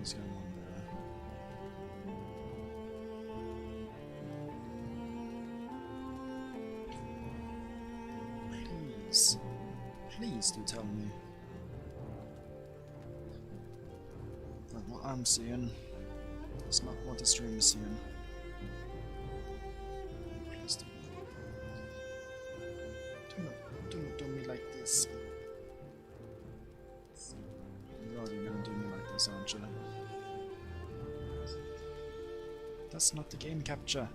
what's going on there. Please. Please do tell me that what I'm seeing is not what the stream is seeing. Please do. Do not do me like this. You're already gonna do me like this, aren't you? That's not the game capture.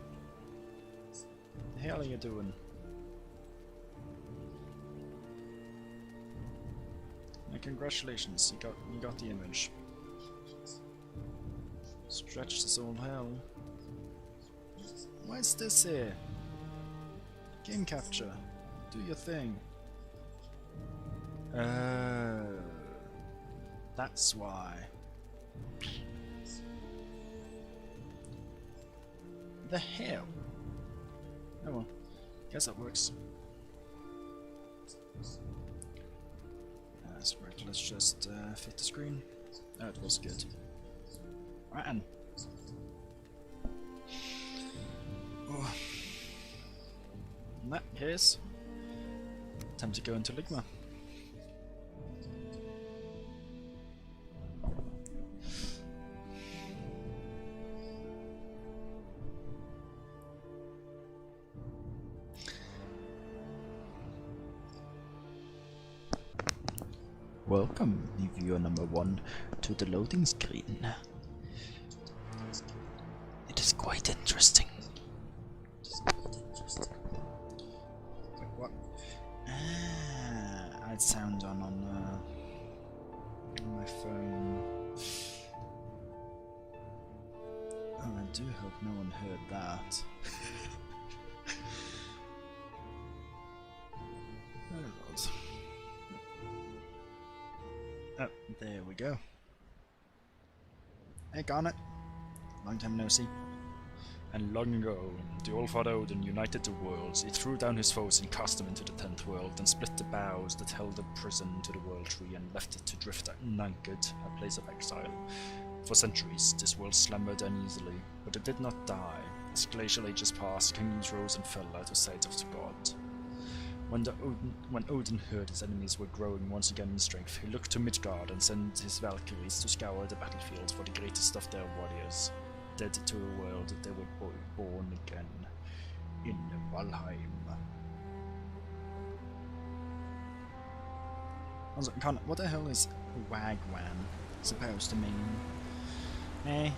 What the hell are you doing? Congratulations, you got the image. Stretch this all hell. Why is this here? Game capture. Do your thing. That's why. The hell? Oh well, guess that works. Right, let's just fit the screen. Oh, it was good. Right, and oh. In that case, time to go into Ligma. Welcome, viewer number 1, to the loading screen. It is quite interesting. Wait, what? Ah, I had sound on my phone. Oh, I do hope no one heard that. Oh, there we go. Hey, Garnet. Long time no see. And long ago, the All-Father Odin united the worlds. He threw down his foes and cast them into the 10th world, and split the boughs that held the prison to the World Tree and left it to drift unanchored, a place of exile. For centuries, this world slumbered uneasily, but it did not die. As glacial ages passed, kingdoms rose and fell out of sight of the god. When Odin heard his enemies were growing once again in strength, he looked to Midgard and sent his Valkyries to scour the battlefield for the greatest of their warriors, dead to a world they were born again in Valheim. Also, what the hell is Wagwan supposed to mean? Eh?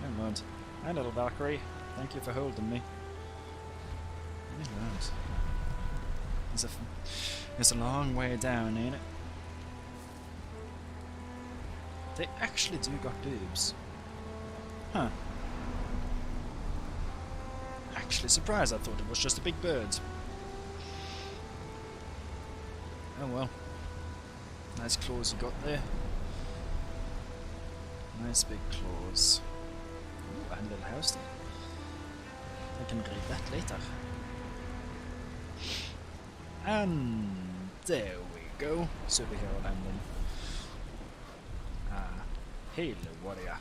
Never mind. Hi, little Valkyrie. Thank you for holding me. Never mind. It's a long way down, ain't it? They actually do got boobs. Huh. Actually surprised, I thought it was just a big bird. Oh well. Nice claws you got there. Nice big claws. Ooh, and a little house there. I can read that later. And there we go, superhero landing. Hail, warrior.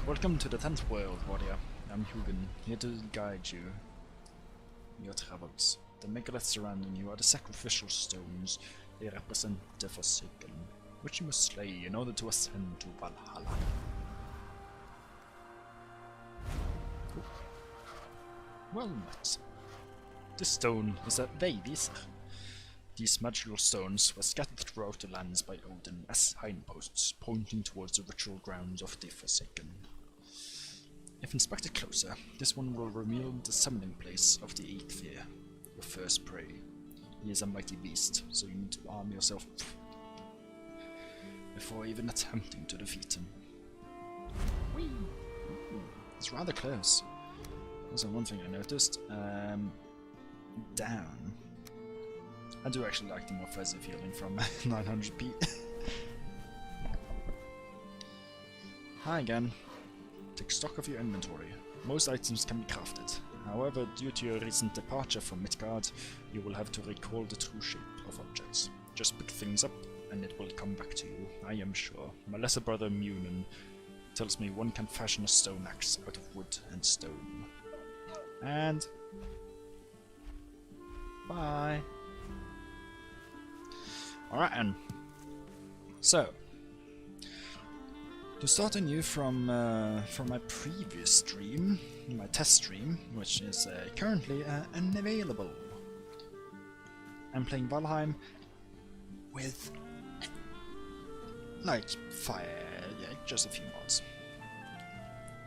Welcome to the 10th world, warrior. I'm Hugin, here to guide you in your travels. The megaliths surrounding you are the Sacrificial stones. They represent the Forsaken, which you must slay in order to ascend to Valhalla. Cool. Well met. This stone is a Veivisr. These magical stones were scattered throughout the lands by Odin as signposts, pointing towards the ritual grounds of the Forsaken. If inspected closer, this one will reveal the summoning place of the Eighth-Fear, your first prey. He is a mighty beast, so you need to arm yourself before even attempting to defeat him. Whee! Ooh, it's rather close. Also, one thing I noticed, down. I do actually like the more fuzzy feeling from 900p. Hi again. Take stock of your inventory. Most items can be crafted. However, due to your recent departure from Midgard, you will have to recall the true shape of objects. Just pick things up and it will come back to you, I am sure. My lesser brother Munin tells me one can fashion a stone axe out of wood and stone. And... bye! Alright then. So, to start anew from my previous stream, my test stream, which is currently unavailable. I'm playing Valheim with like just a few mods.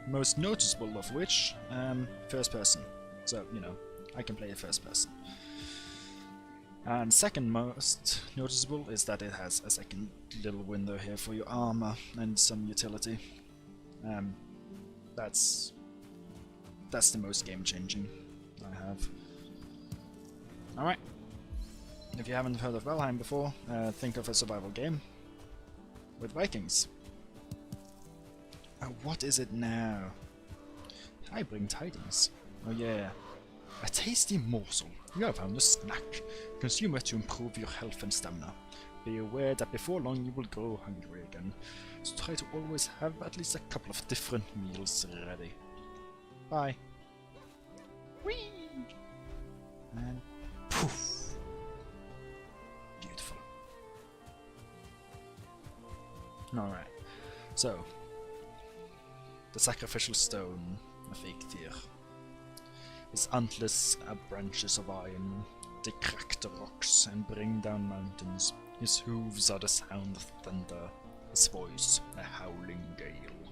Most noticeable of which, first person. So, you know, I can play it first person. And second most noticeable is that it has a second little window here for your armor and some utility. That's the most game-changing I have. Alright. If you haven't heard of Valheim before, think of a survival game with Vikings. What is it now? I bring tidings. Oh yeah. A tasty morsel. You have found a snack. Consume it to improve your health and stamina. Be aware that before long you will grow hungry again, so try to always have at least a couple of different meals ready. Bye. Whee! And poof! Beautiful. Alright, so the Sacrificial stone of Eikthyr. His antlers are branches of iron. They crack the rocks and bring down mountains. His hooves are the sound of thunder. His voice, a howling gale.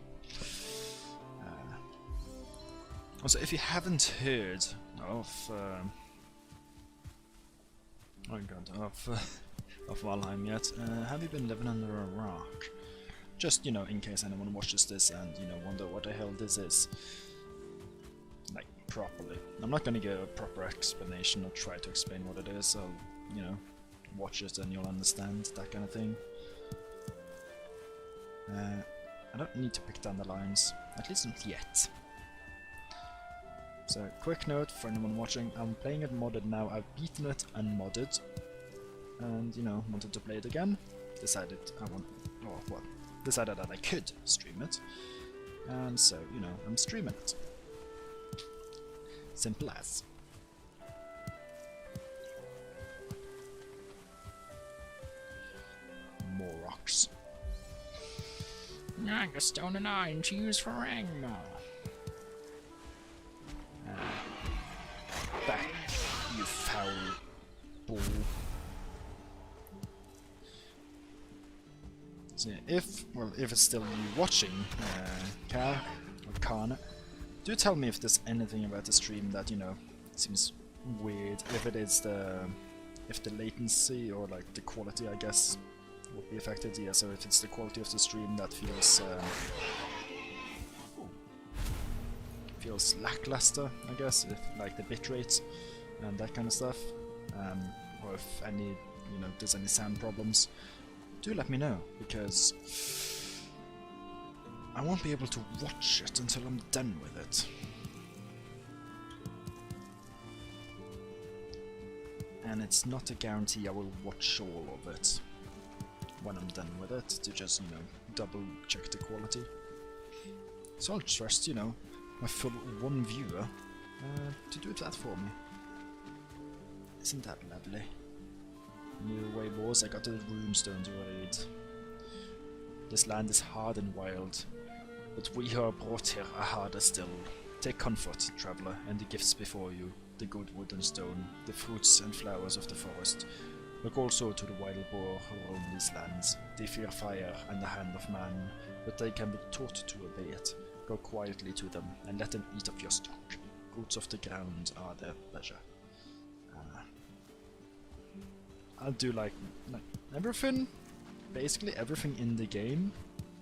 Also, if you haven't heard of of Valheim yet, have you been living under a rock? Just, you know, in case anyone watches this and, you know, wonder what the hell this is. Like, properly. I'm not gonna give a proper explanation or try to explain what it is, I'll, you know, watch it and you'll understand, that kind of thing. I don't need to pick down the lines, at least not yet. So, quick note for anyone watching, I'm playing it modded now, I've beaten it unmodded, and, you know, wanted to play it again, decided that I could stream it, and so, you know, I'm streaming it. Simple as. More rocks. I got stone and iron to use for Angmar. Back, you foul bull. So if it's still you watching, Car or Karn, do tell me if there's anything about the stream that, you know, seems weird. If it is if the latency or like the quality, I guess, would be affected. Yeah, so if it's the quality of the stream that feels lackluster, I guess, if like the bitrate and that kind of stuff, or if any, you know, there's any sound problems, do let me know, because I won't be able to watch it until I'm done with it. And it's not a guarantee I will watch all of it when I'm done with it, to just, you know, double check the quality. So I'll trust, you know, my full one viewer to do that for me. Isn't that lovely? New way, boys, I got the runestone to read. This land is hard and wild, but we who are brought here are harder still. Take comfort, traveller, and the gifts before you, the good wood and stone, the fruits and flowers of the forest. Look also to the wild boar who roam these lands. They fear fire and the hand of man, but they can be taught to obey it. Go quietly to them, and let them eat of your stock. Goods of the ground are their pleasure. I'll do like everything, basically everything in the game.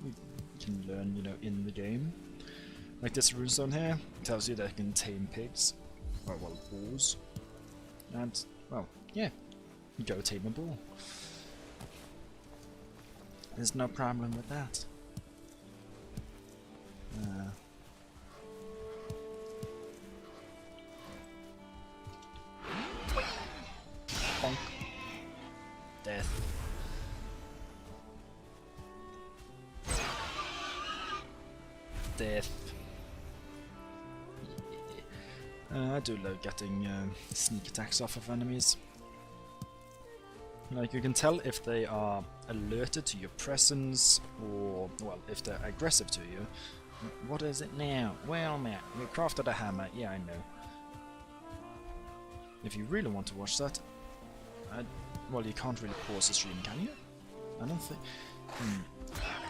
You can learn, you know, in the game. Like this runestone here tells you that you can tame pigs, or well, bulls, and well, yeah, go tame a bull. There's no problem with that. Bonk. Death. death. I do love getting sneak attacks off of enemies. Like, you can tell if they are alerted to your presence, or, well, if they're aggressive to you. What is it now? Well, man, we crafted a hammer. Yeah, I know. If you really want to watch that, well, you can't really pause the stream, can you? I don't think...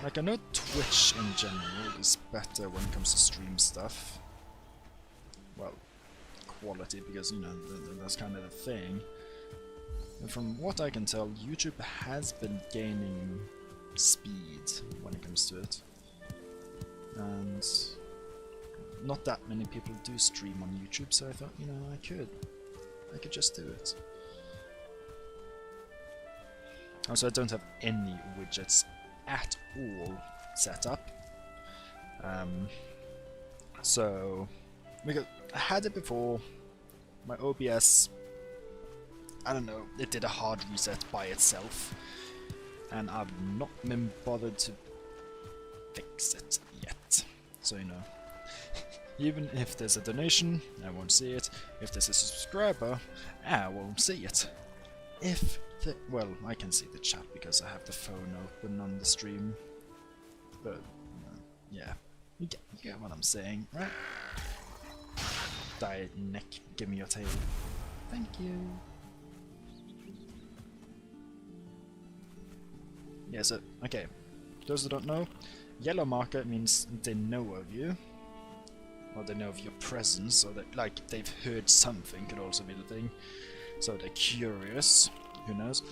Like, I know Twitch in general is better when it comes to stream stuff. Well, quality, because, you know, that's kind of the thing. And from what I can tell, YouTube has been gaining speed when it comes to it. And not that many people do stream on YouTube, so I thought, you know, I could just do it. Also, I don't have any widgets at all set up. So, because I had it before, my OBS, I don't know, it did a hard reset by itself, and I've not been bothered to fix it yet. So, you know, even if there's a donation, I won't see it. If there's a subscriber, I won't see it. If well, I can see the chat because I have the phone open on the stream. But, yeah, you get what I'm saying, right? Die, neck, give me your tail. Thank you. Yeah, so, okay. Those who don't know, yellow marker means they know of you. Or they know of your presence, or that, like, they've heard something, could also be the thing. So they're curious. Who knows?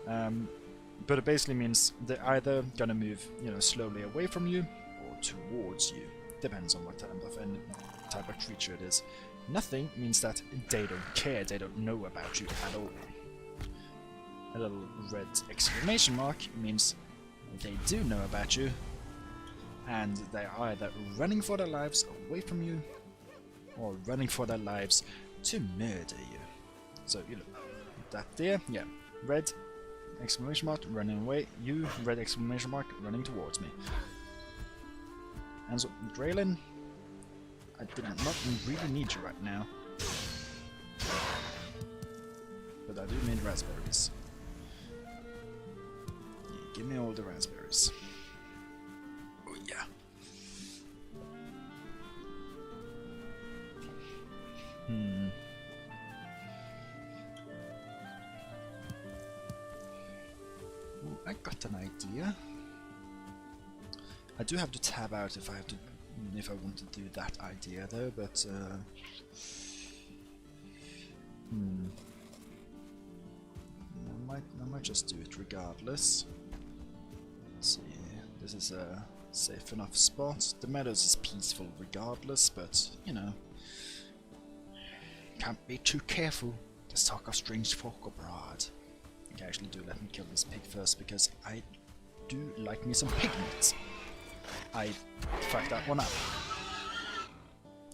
But it basically means they're either gonna move, you know, slowly away from you or towards you. Depends on what type of creature it is. Nothing means that they don't care, they don't know about you at all. A little red exclamation mark means they do know about you, and they're either running for their lives away from you or running for their lives to murder you. So, you know, that there, yeah, red exclamation mark, running away, you, red exclamation mark, running towards me. And so, Graylin, I did not really need you right now. But I do need raspberries. Yeah, give me all the raspberries. Oh yeah. Ooh, I got an idea. I do have to tab out if I want to do that idea though, but I might just do it regardless. Let's see, this is a safe enough spot. The meadows is peaceful regardless, but you know, can't be too careful. There's talk of strange folk abroad. Okay, actually do let me kill this pig first, because I do like me some pig meat. I fucked that one up.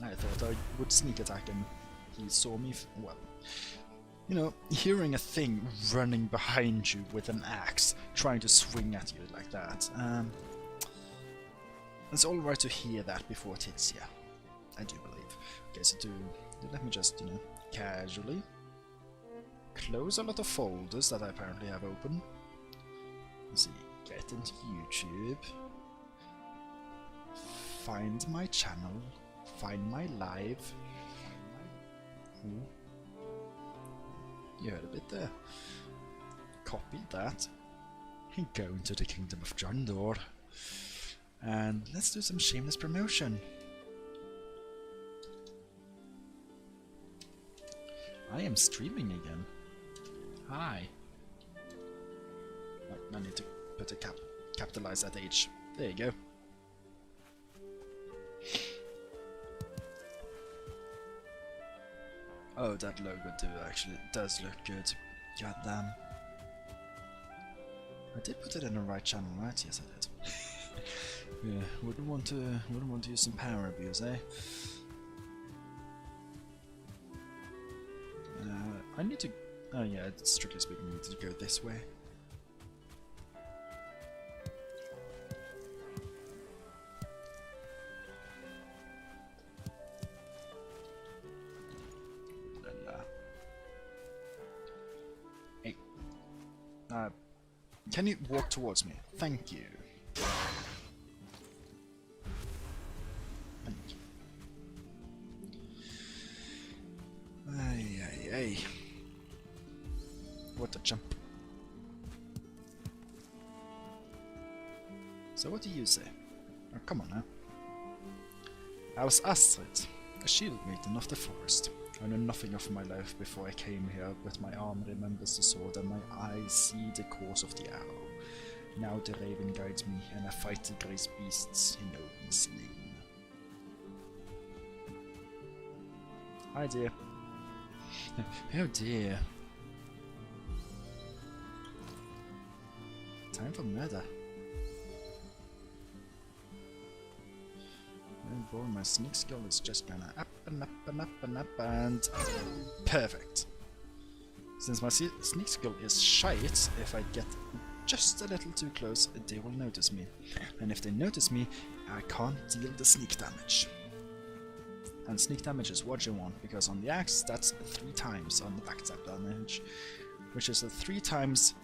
I thought I would sneak attack him. He saw me, well, you know, hearing a thing running behind you with an axe, trying to swing at you like that. It's alright to hear that before it hits you. I do believe. Okay, so let me just, you know, casually close a lot of folders that I apparently have open. Let's see, get into YouTube. Find my channel, find my live. Ooh. You heard a bit there. Copy that and go into the Kingdom of Jandor. And let's do some shameless promotion. I am streaming again. Hi. Oh, I need to put a capitalize that H. There you go. Oh, that logo too, actually, it does look good. God damn. I did put it in the right channel, right? Yes, I did. Yeah, wouldn't want to use some power abuse, eh? I need to. Oh yeah, strictly speaking, I need to go this way. Can you walk towards me? Thank you. Thank you. Ay, ay, ay. What a jump. So what do you say? Oh, come on now. I was Astrid, a shield maiden of the forest. I knew nothing of my life before I came here, but my arm remembers the sword and my eyes see the course of the arrow. Now the raven guides me, and I fight the great beasts in Odin's name. Hi dear. Oh dear. Time for murder. Oh boy, my sneak skill is just gonna up and up and up and up and... Perfect! Since my sneak skill is shite, if I get just a little too close, they will notice me. And if they notice me, I can't deal the sneak damage. And sneak damage is what you want, because on the axe, that's 3 times on the backstab damage, which is a 3 times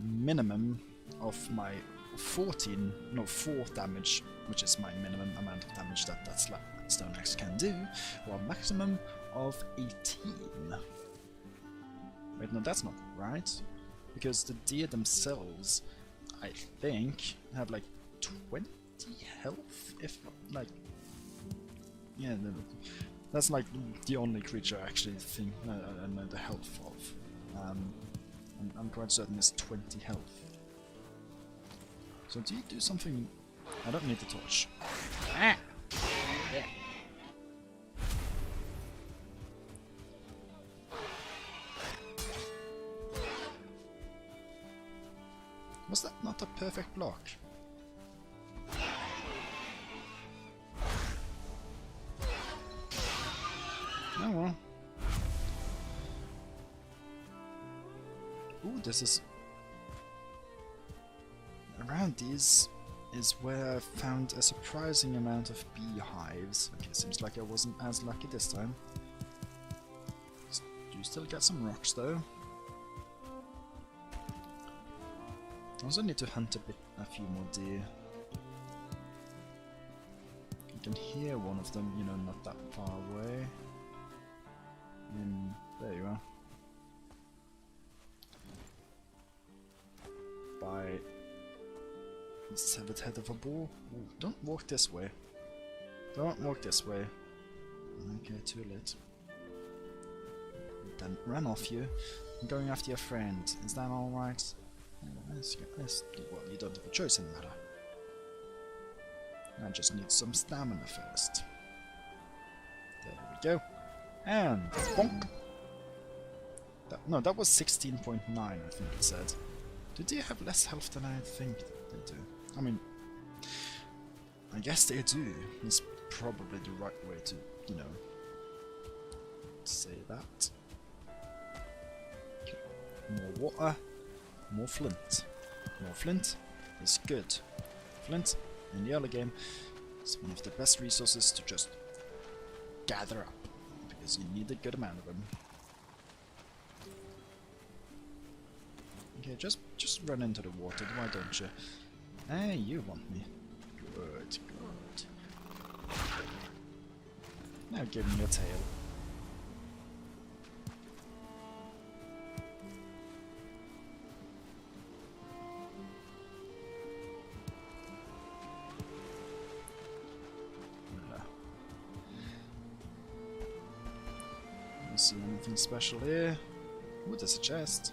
minimum of my 4 damage, which is my minimum amount of damage that stone axe can do, or a maximum of 18. Wait, no, that's not right, because the deer themselves, I think, have like 20 health, if like, yeah, that's like the only creature I actually think I know the health of. I'm quite certain it's 20 health. So do you do something? I don't need the torch. Ah! Yeah. Was that not a perfect block? Oh well. Ooh, this is... Around these is where I found a surprising amount of beehives. Okay, seems like I wasn't as lucky this time. Do still get some rocks though. I also need to hunt a few more deer. You can hear one of them, you know, not that far away. There you are. By the severed head of a bull. Ooh, don't walk this way. Don't walk this way. Okay, too late. Then run off you. I'm going after your friend. Is that alright? Well, you don't have a choice in the matter. I just need some stamina first. There we go. And bonk! No, that was 16.9, I think it said. Do they have less health than I think they do? I mean, I guess they do. It's probably the right way to, you know, say that. More water, more flint. More flint is good. Flint, in the early game, is one of the best resources to just gather up, because you need a good amount of them. Okay, just run into the water, why don't you? Hey, you want me. Good, good. Now give me your tail. See anything special here? Ooh, there's a chest.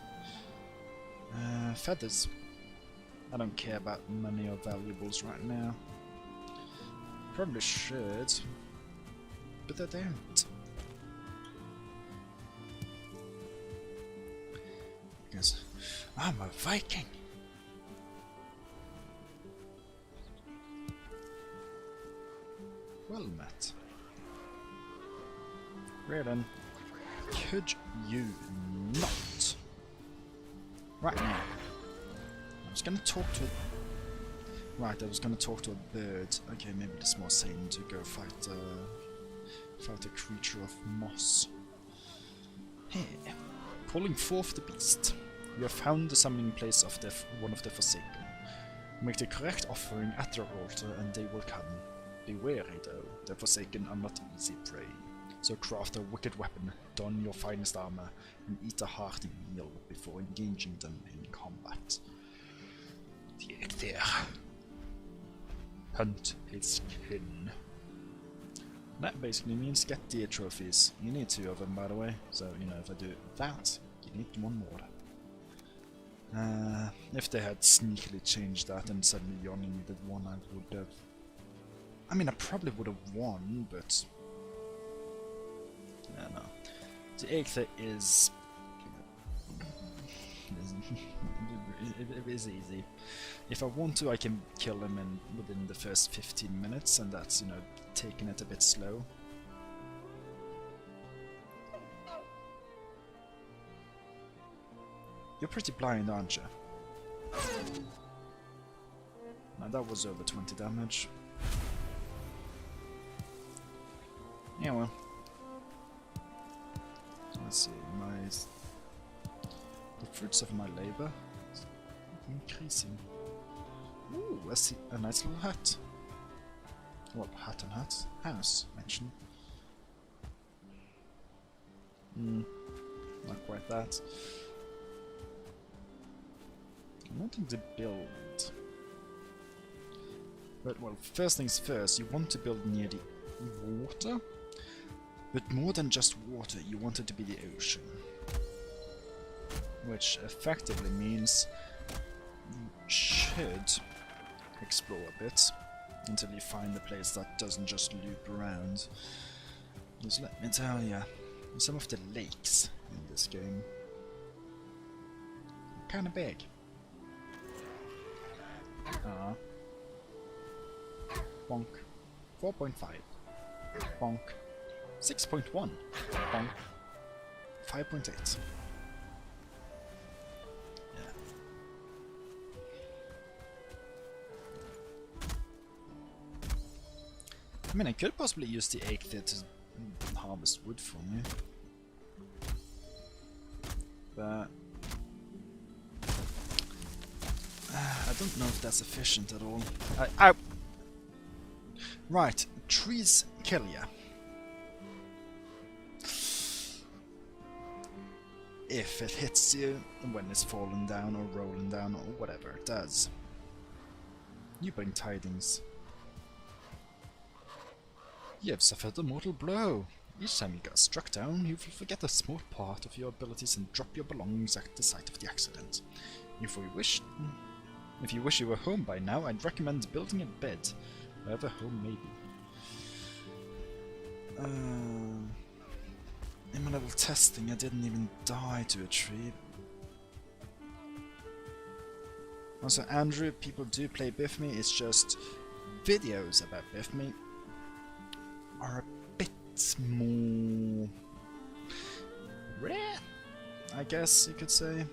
Feathers. I don't care about money or valuables right now. Probably should, but I don't. Because I'm a Viking. Well met. Raven. Could you not? Right now. I was gonna talk to I was gonna talk to a bird. Okay, maybe it's more sane to go fight a creature of moss. Hey. Calling forth the beast. You have found the summoning place of one of the Forsaken. Make the correct offering at their altar and they will come. Be wary though, the Forsaken are not easy prey. So craft a wicked weapon, don your finest armor, and eat a hearty meal before engaging them in combat. There. Hunt his kin. That basically means get deer trophies. You need 2 of them, by the way, so, you know, if I do that, you need 1 more. If they had sneakily changed that and suddenly you only needed 1, I would have... I mean, I probably would have won, but... yeah, no. The Aether is... it is easy. If I want to, I can kill him within the first 15 minutes, and that's, you know, taking it a bit slow. You're pretty blind, aren't you? Now that was over 20 damage. Yeah, well. So let's see, the fruits of my labor is increasing. Ooh, I see a nice little hut. Well, hut and hut. House, actually. Not quite that. I'm wanting to build. But, well, first things first, you want to build near the water. But more than just water, you want it to be the ocean. Which effectively means you should explore a bit until you find a place that doesn't just loop around. Because let me tell you, some of the lakes in this game are kinda big. Bonk. 4.5. Bonk. 6.1. Bonk. 5.8. Yeah. I mean, I could possibly use the Aether to harvest wood for me. But I don't know if that's efficient at all. Ow! Right, trees kill ya. If it hits you when it's falling down or rolling down or whatever it does. You bring tidings. You have suffered a mortal blow. Each time you get struck down, you will forget a small part of your abilities and drop your belongings at the site of the accident. If you wish you were home by now, I'd recommend building a bed, wherever home may be. In my little testing, I didn't even die to a tree. Also, Andrew, people do play Bifme, it's just videos about Bifme are a bit more rare, I guess you could say.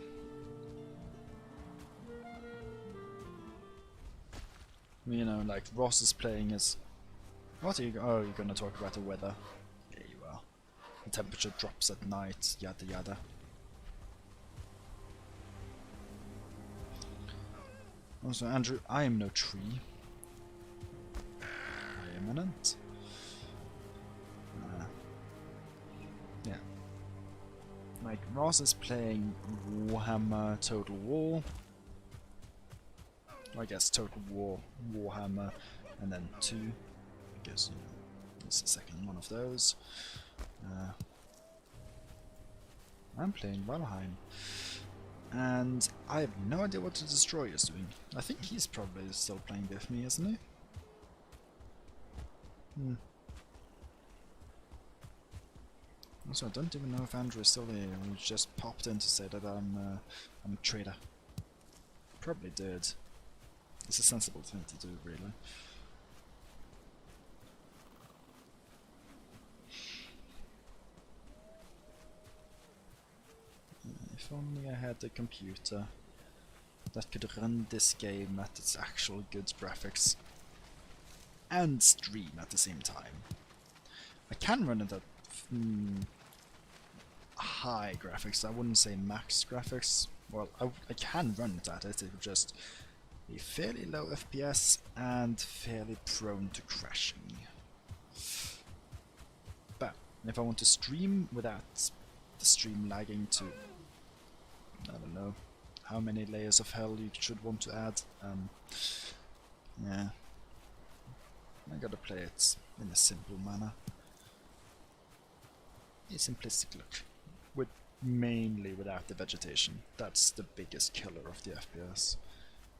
You know, like Ross is playing as... What are you... Oh, you're gonna talk about the weather. There you are. The temperature drops at night, yada yada. Also, Andrew, I am no tree. I am an ant. Yeah. Like, Ross is playing Warhammer Total War. I guess Total War, Warhammer, and then 2. I guess, you know, it's the second one of those. I'm playing Valheim. And I have no idea what the Destroyer is doing. I think he's probably still playing with me, isn't he? Also, I don't even know if Andrew is still here. He just popped in to say that I'm a traitor. Probably did. It's a sensible thing to do, really. If only I had a computer that could run this game at its actual good graphics and stream at the same time. I can run it at high graphics. I wouldn't say max graphics, well, I can run it at it, it would just be fairly low FPS and fairly prone to crashing. But if I want to stream without the stream lagging to, I don't know how many layers of hell you should want to add, yeah, I gotta play it in a simple manner. A simplistic look, with mainly without the vegetation. That's the biggest killer of the FPS.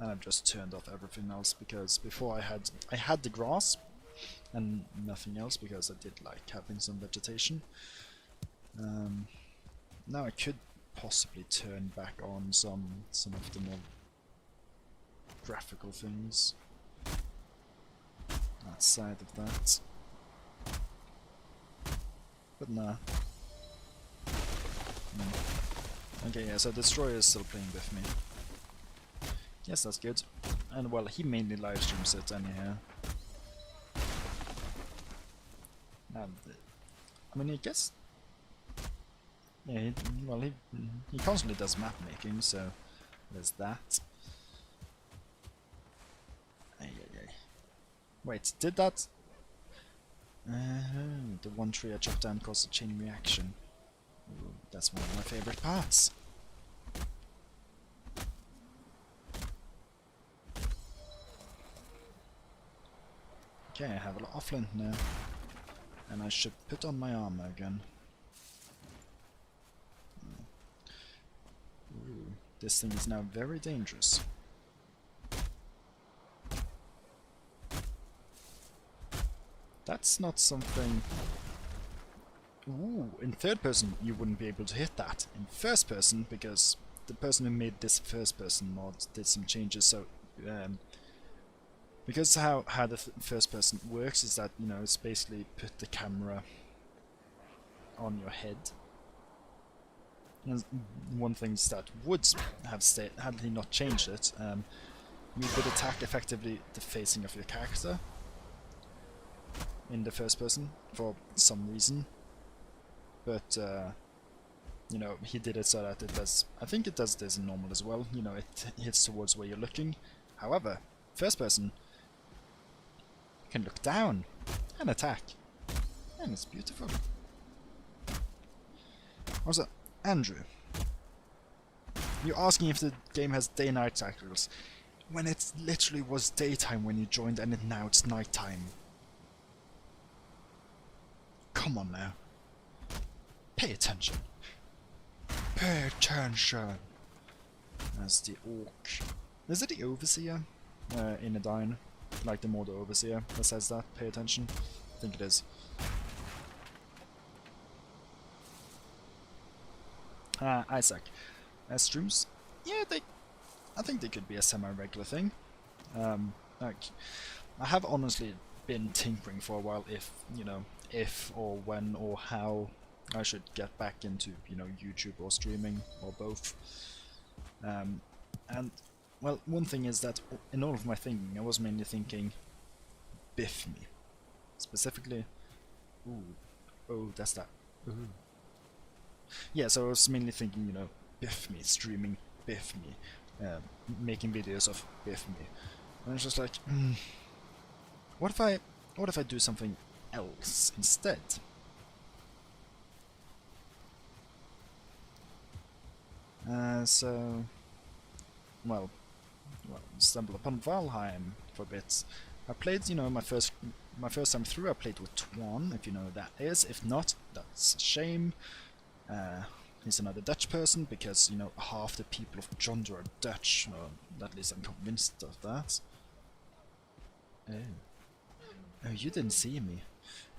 And I've just turned off everything else because before I had the grass and nothing else because I did like having some vegetation. Now I could possibly turn back on some of the more graphical things outside of that. But nah. Okay, yeah, so Destroyer is still playing with me. Yes, that's good. And well, he mainly live streams it anyhow. And I mean, I guess. Yeah, he constantly does map making, so there's that. Wait, did that? The one tree I chopped down caused a chain reaction. Ooh, that's one of my favorite parts. Okay, I have a lot of flint now. And I should put on my armor again. Ooh, this thing is now very dangerous. That's not something... Ooh, in third person you wouldn't be able to hit that. In first person, because the person who made this first person mod did some changes, so... because how the first person works is that, you know, it's basically put the camera on your head. And one thing that would have stayed, had he not changed it, you would attack effectively the facing of your character in the first person for some reason. But, you know, he did it so that it does... I think it does this in normal as well, you know, it hits towards where you're looking. However, first person can look down and attack. And it's beautiful. Also, Andrew, you're asking if the game has day-night cycles, when it literally was daytime when you joined and now it's nighttime. Come on now. Pay attention. Pay attention. As the orc. Is it the overseer in a dine? Like the Mordor overseer that says that? Pay attention. I think it is. Isaac. Streams? Yeah, I think they could be a semi-regular thing. Like, I have honestly been tinkering for a while if, you know, if or when or how I should get back into, you know, YouTube or streaming or both. And, well, one thing is that in all of my thinking, I was mainly thinking biff me. Specifically, ooh, oh, that's that. Ooh. Yeah, so I was mainly thinking, you know, biff me, streaming biff me, making videos of biff me. And it's just like, what if I do something else instead? So, well, stumbled upon Valheim for a bit. I played, you know, my first time through. I played with Twan, if you know who that is. If not, that's a shame. He's another Dutch person because, you know, half the people of Jondor are Dutch, or at least I'm convinced of that. Oh, you didn't see me.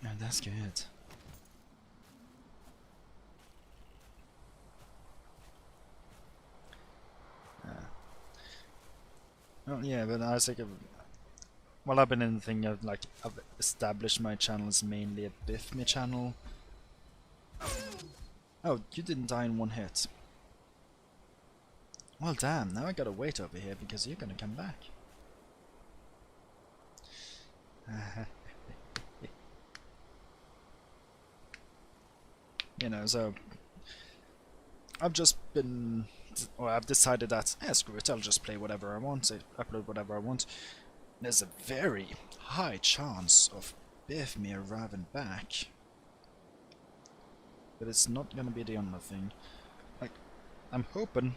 Oh, that's good. Oh yeah, but I was like, well, I've been in the thing of like I've established my channel as mainly a biff me channel. Oh, you didn't die in one hit. Well, damn, now I gotta wait over here because you're gonna come back. You know, so I've just been I've decided that, screw it, I'll just play whatever I want, upload whatever I want. There's a very high chance of Bifmir arriving back. But it's not gonna be the only thing. Like, I'm hoping...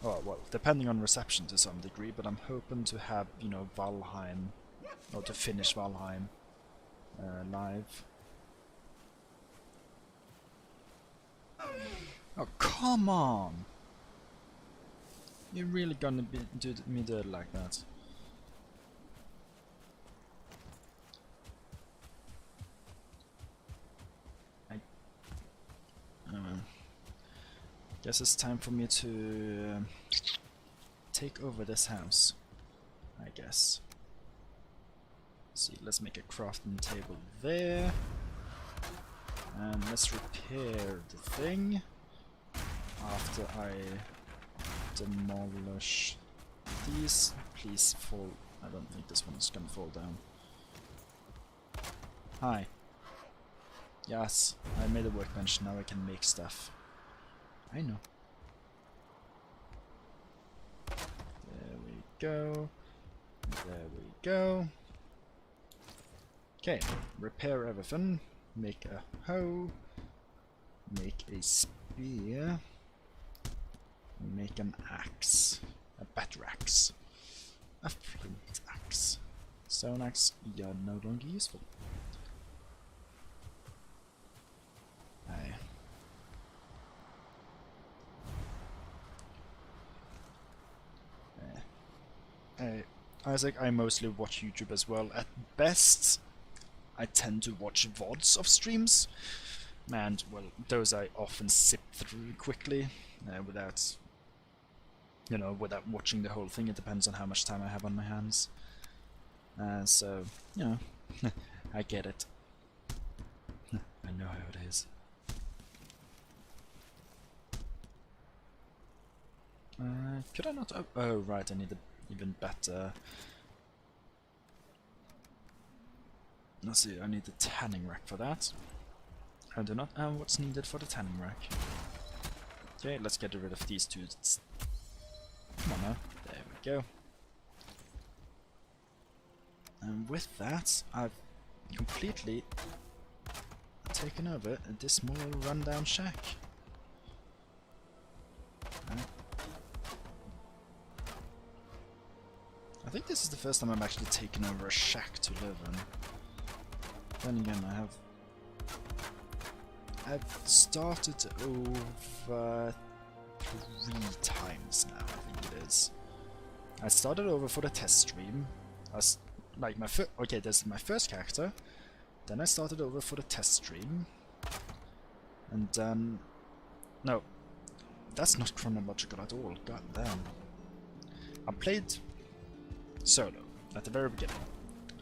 Oh, well, depending on reception to some degree, but I'm hoping to have, you know, Valheim, or to finish Valheim live. Oh, come on! You're really gonna do me dirty like that? Guess it's time for me to take over this house, I guess. See, let's make a crafting table there. And let's repair the thing after I demolish these. Please fall. I don't think this one's gonna fall down. Hi. Yes, I made a workbench, now I can make stuff. I know. There we go. There we go. Okay, repair everything. Make a hoe. Make a spear. Make an axe. A better axe. A flint axe. Stone axe, you're no longer useful. Aye. Isaac, I mostly watch YouTube as well. At best, I tend to watch VODs of streams. And, well, those I often zip through quickly, without, you know, without watching the whole thing. It depends on how much time I have on my hands. So, you know, I get it. I know how it is. Could I not... Oh, right, I need a even better... Let's see, I need the tanning rack for that. I do not know what's needed for the tanning rack. Okay, let's get rid of these two. Come on now. There we go. And with that, I've completely taken over this small rundown shack. I think this is the first time I'm actually taking over a shack to live in. Then again, I've started over 3 times now, I think it is. I started over for the test stream. Like my okay, this is my first character. Then I started over for the test stream. And then... No. That's not chronological at all, god damn. I played solo at the very beginning.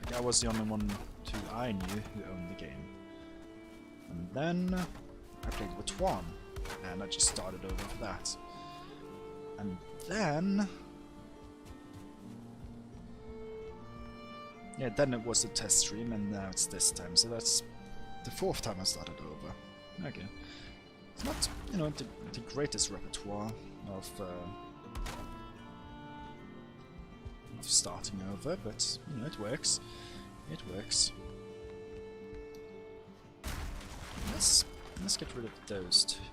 Like, I was the only one who I knew who owned the game. And then I played with Twan, and I just started over for that. And then... Yeah, then it was the test stream, and now it's this time, so that's the 4th time I started over. Okay. It's not, you know, the greatest repertoire of starting over, but, you know, it works. It works. Let's get rid of those two.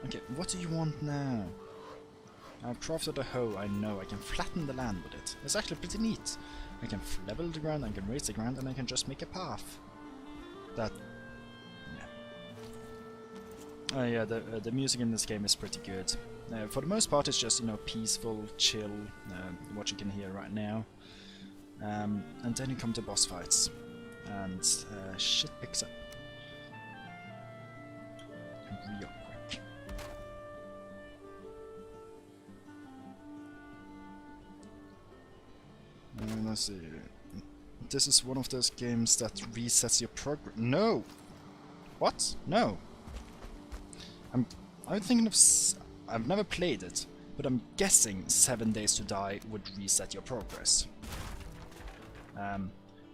Okay, what do you want now? I've crafted a hoe, I know, I can flatten the land with it. It's actually pretty neat. I can level the ground, I can raise the ground, and I can just make a path. That... yeah. Oh yeah, the music in this game is pretty good. For the most part it's just, you know, peaceful, chill, what you can hear right now. And then you come to boss fights. And shit picks up. Real quick. Let's see. This is one of those games that resets your progress. No! What? No! I'm thinking of... I've never played it, but I'm guessing 7 Days to Die would reset your progress.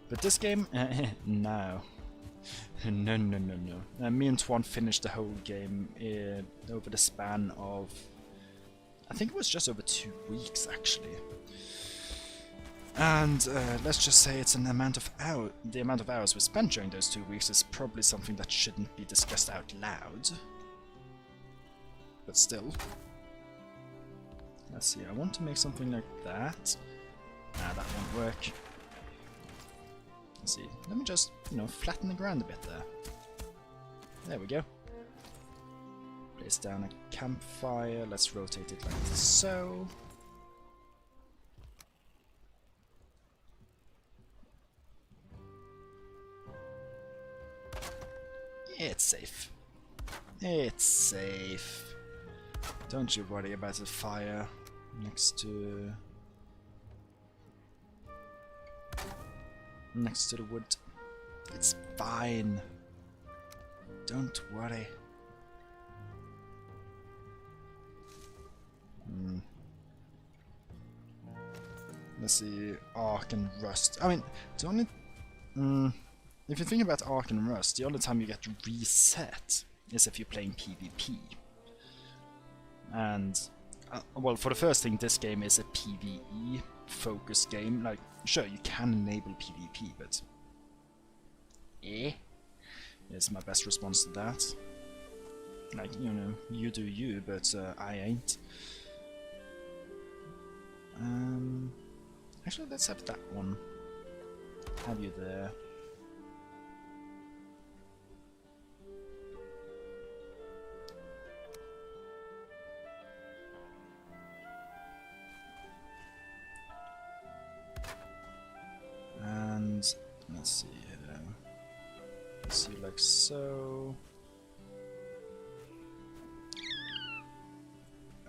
But this game... no. No, no, no, no. Me and Twan finished the whole game over the span of... I think it was just over 2 weeks, actually. And let's just say it's the amount of hours we spent during those 2 weeks is probably something that shouldn't be discussed out loud. But still. Let's see, I want to make something like that. Nah, that won't work. Let's see, let me just, flatten the ground a bit there. There we go. Place down a campfire, let's rotate it like so. It's safe. It's safe. Don't you worry about the fire next to the wood. It's fine. Don't worry. Let's see, Arc and Rust. I mean, the only... if you think about Arc and Rust, the only time you get reset is if you're playing PvP. And, well, for the first thing, this game is a PvE focused game. Like, sure, you can enable PvP, but... is my best response to that. Like, you do you, but I ain't. Actually, let's have that one. Have you there. And let's see, let's see, like so.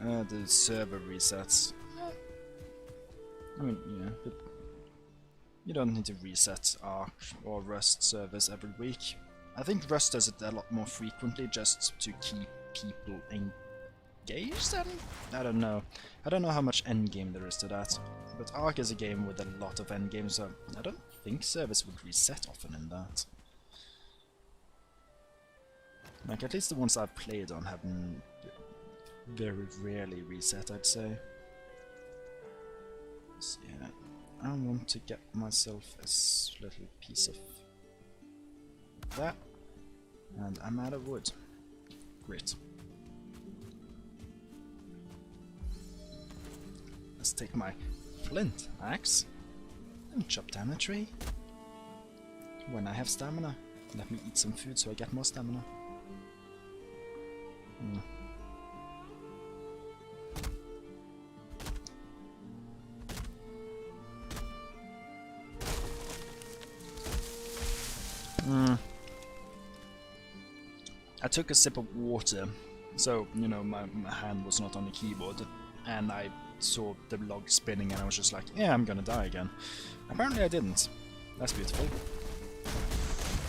The server resets. I mean, yeah, but you don't need to reset Arc or Rust servers every week. I think Rust does it a lot more frequently just to keep people engaged. I don't know. I don't know how much endgame there is to that. But Arc is a game with a lot of endgame, so I don't think servers would reset often in that. Like, at least the ones I've played on haven't very rarely reset, I'd say. So yeah, I want to get myself a little piece of that, and I'm out of wood. Great. Let's take my flint axe and chop down a tree. When I have stamina, let me eat some food so I get more stamina. I took a sip of water, so, my hand was not on the keyboard, and I saw the log spinning and I was just like, yeah, I'm gonna die again. Apparently I didn't. That's beautiful.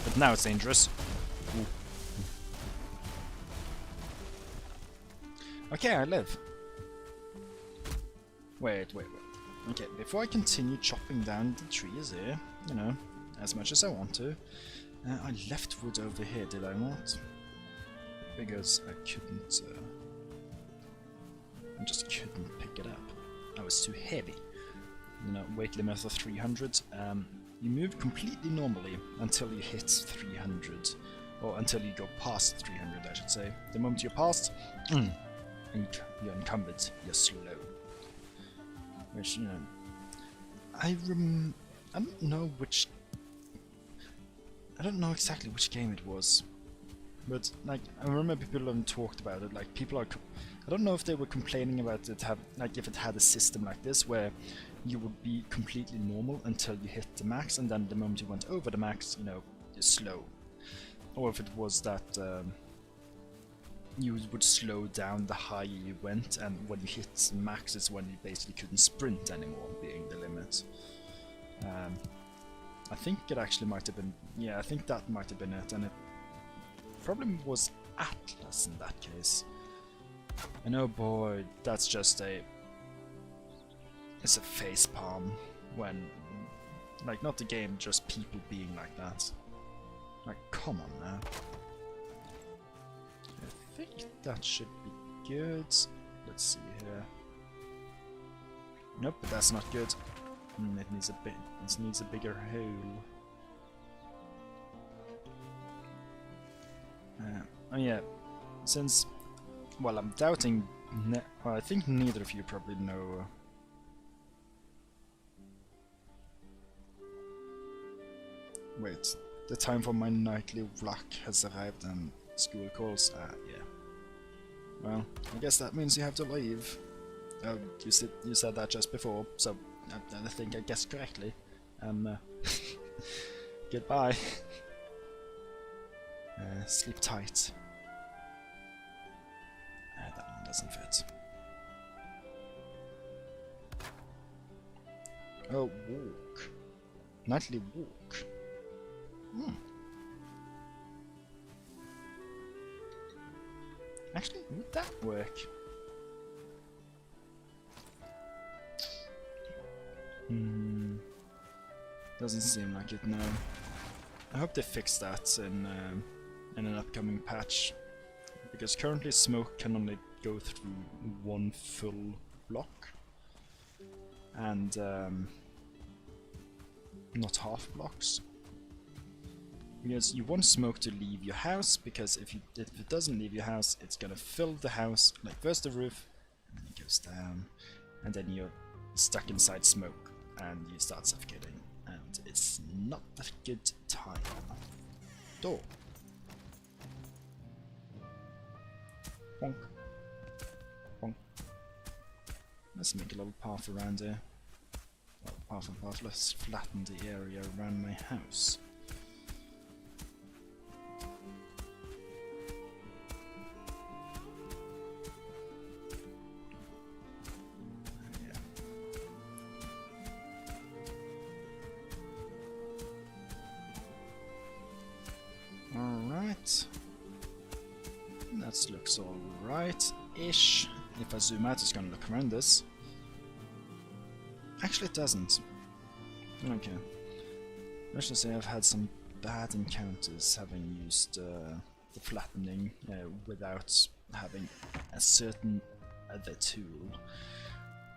But now it's dangerous. Ooh. Okay, I live. Wait. Okay, before I continue chopping down the trees here, as much as I want to, I left wood over here, did I not? Because I couldn't, I just couldn't pick it up. I was too heavy. Weight limit of 300. You move completely normally until you hit 300, or until you go past 300, I should say. The moment you're past, you're encumbered, you're slow. Which, I don't know which... I don't know exactly which game it was. But, like, I remember people have talked about it, like, people are... I don't know if they were complaining about it, if it had a system like this, where you would be completely normal until you hit the max, and then the moment you went over the max, you're slow. Or if it was that you would slow down the higher you went, and when you hit max, it's when you basically couldn't sprint anymore, being the limit. I think it actually might have been... Yeah, I think that might have been it, and it probably was Atlas in that case. And oh boy, that's just a... It's a facepalm when... Like, not the game, just people being like that. Right, come on now. I think that should be good. Let's see here. Nope, but that's not good. It needs a bit. It needs a bigger hole. Oh yeah, since well, I'm doubting. Well, I think neither of you probably know. Wait, the time for my nightly walk has arrived and school calls. Yeah. Well, I guess that means you have to leave. Oh, you said that just before, so I think I guessed correctly. Goodbye. Sleep tight. That one doesn't fit. Oh, walk. Nightly walk. Actually, would that work? Doesn't seem like it, no. I hope they fix that in an upcoming patch, because currently smoke can only go through one full block, and not half blocks. Because you want smoke to leave your house, because if it doesn't leave your house, it's gonna fill the house, like first the roof, and then it goes down, and then you're stuck inside smoke, and you start suffocating, and it's not a good time. Door. Bonk. Bonk. Let's make a little path around here. Well, path and path, let's flatten the area around my house. Alright. That looks alright-ish. If I zoom out, it's gonna look horrendous. Actually, it doesn't. Okay. I should say I've had some bad encounters having used the flattening without having a certain other tool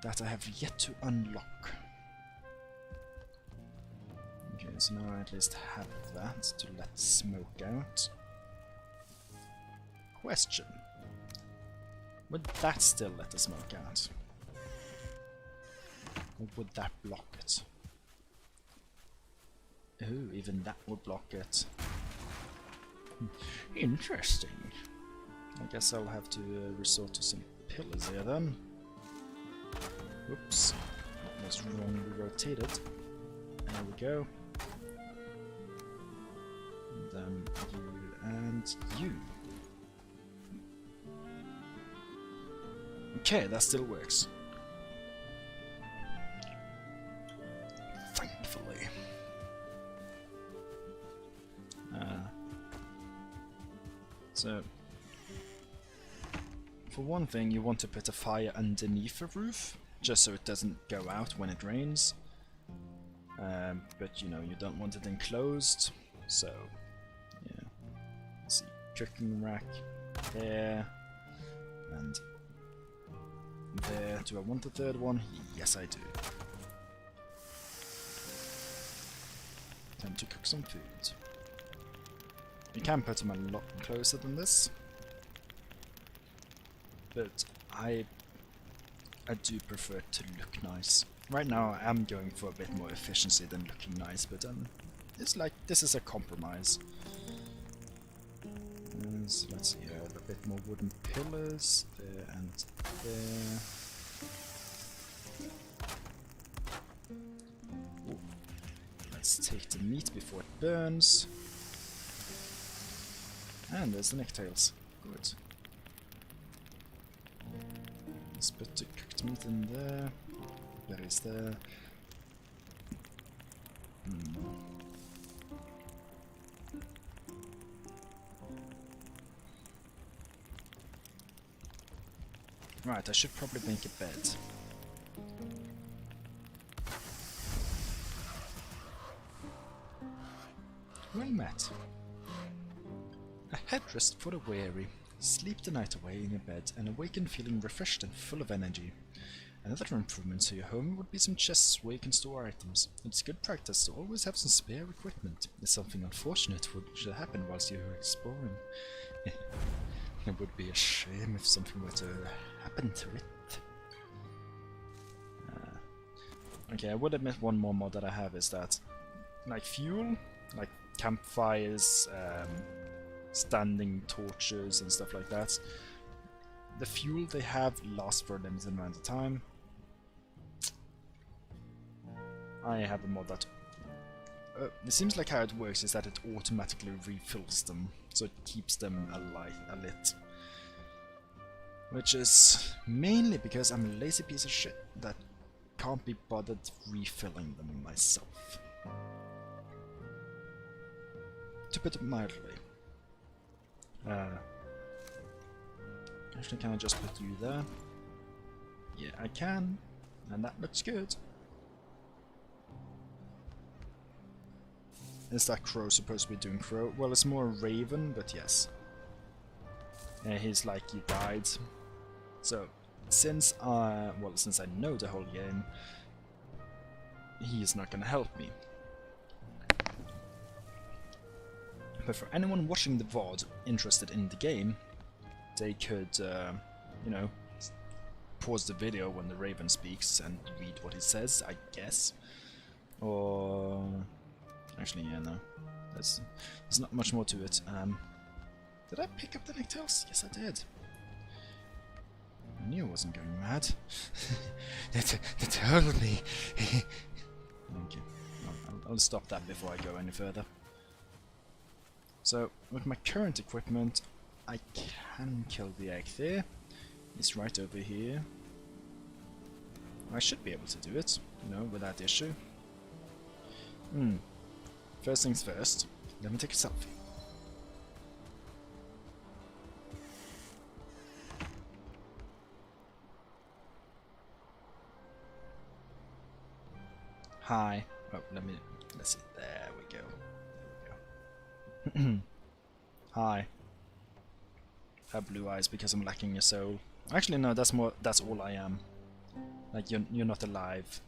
that I have yet to unlock. Okay, so now I at least have that to let smoke out. Question. Would that still let the smoke out? Or would that block it? Ooh, even that would block it. Interesting. I guess I'll have to resort to some pillars here then. Whoops. That was wrongly rotated. There we go. And then you and you. Okay, that still works. Thankfully. So, for one thing, you want to put a fire underneath the roof, just so it doesn't go out when it rains. But you know, you don't want it enclosed, so yeah. Let's see, cooking rack there, and there. Do I want the third one? Yes, I do. Time to cook some food. You can put them a lot closer than this, but I do prefer it to look nice. Right now I am going for a bit more efficiency than looking nice, but it's like, this is a compromise. So let's see, I have a bit more wooden pillars there and there. Ooh. Let's take the meat before it burns. And there's the necktails. Good. Let's put the cooked meat in there. Berries there. Right, I should probably make a bed. Well met. Headrest for the weary. Sleep the night away in your bed and awaken feeling refreshed and full of energy. Another improvement to your home would be some chests where you can store items. It's good practice to always have some spare equipment. If something unfortunate should happen whilst you're exploring. It would be a shame if something were to happen to it. Okay, I would admit one more mod that I have is that, like fuel, like campfires, standing torches and stuff like that. The fuel they have lasts for a limited amount of time. I have a mod that... it seems like how it works is that it automatically refills them, so it keeps them lit. Which is mainly because I'm a lazy piece of shit that can't be bothered refilling them myself. To put it mildly. Actually, can I just put you there? Yeah, I can, and that looks good. Is that crow supposed to be doing crow? Well, it's more raven, but yes. He's like, you died. So, since I know the whole game, he's not gonna help me. But for anyone watching the VOD interested in the game, they could, you know, pause the video when the Raven speaks and read what he says, I guess. Or... actually, yeah, no. There's not much more to it. Did I pick up the necktails? Yes, I did. I knew I wasn't going mad. They told me. Okay, I'll stop that before I go any further. So, with my current equipment, I can kill the egg there. It's right over here. I should be able to do it, you know, without issue. First things first, let me take a selfie. Hi. Oh, let's see. There we go. There we go. Hi. I have blue eyes because I'm lacking a soul. Actually, no. That's all I am. Like you're not alive.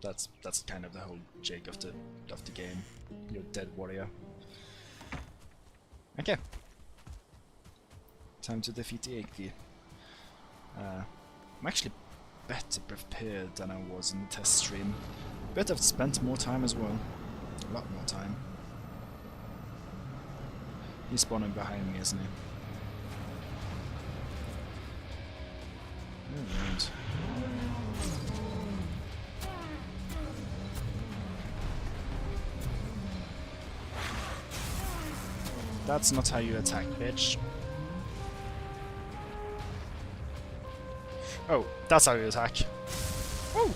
That's kind of the whole jig of the game. You're a dead warrior. Okay. Time to defeat the Iggy. I'm actually better prepared than I was in the test stream. Bet I've spent more time as well. A lot more time. He's spawning behind me, isn't he? Alright. That's not how you attack, bitch. Oh, that's how you attack. Oh!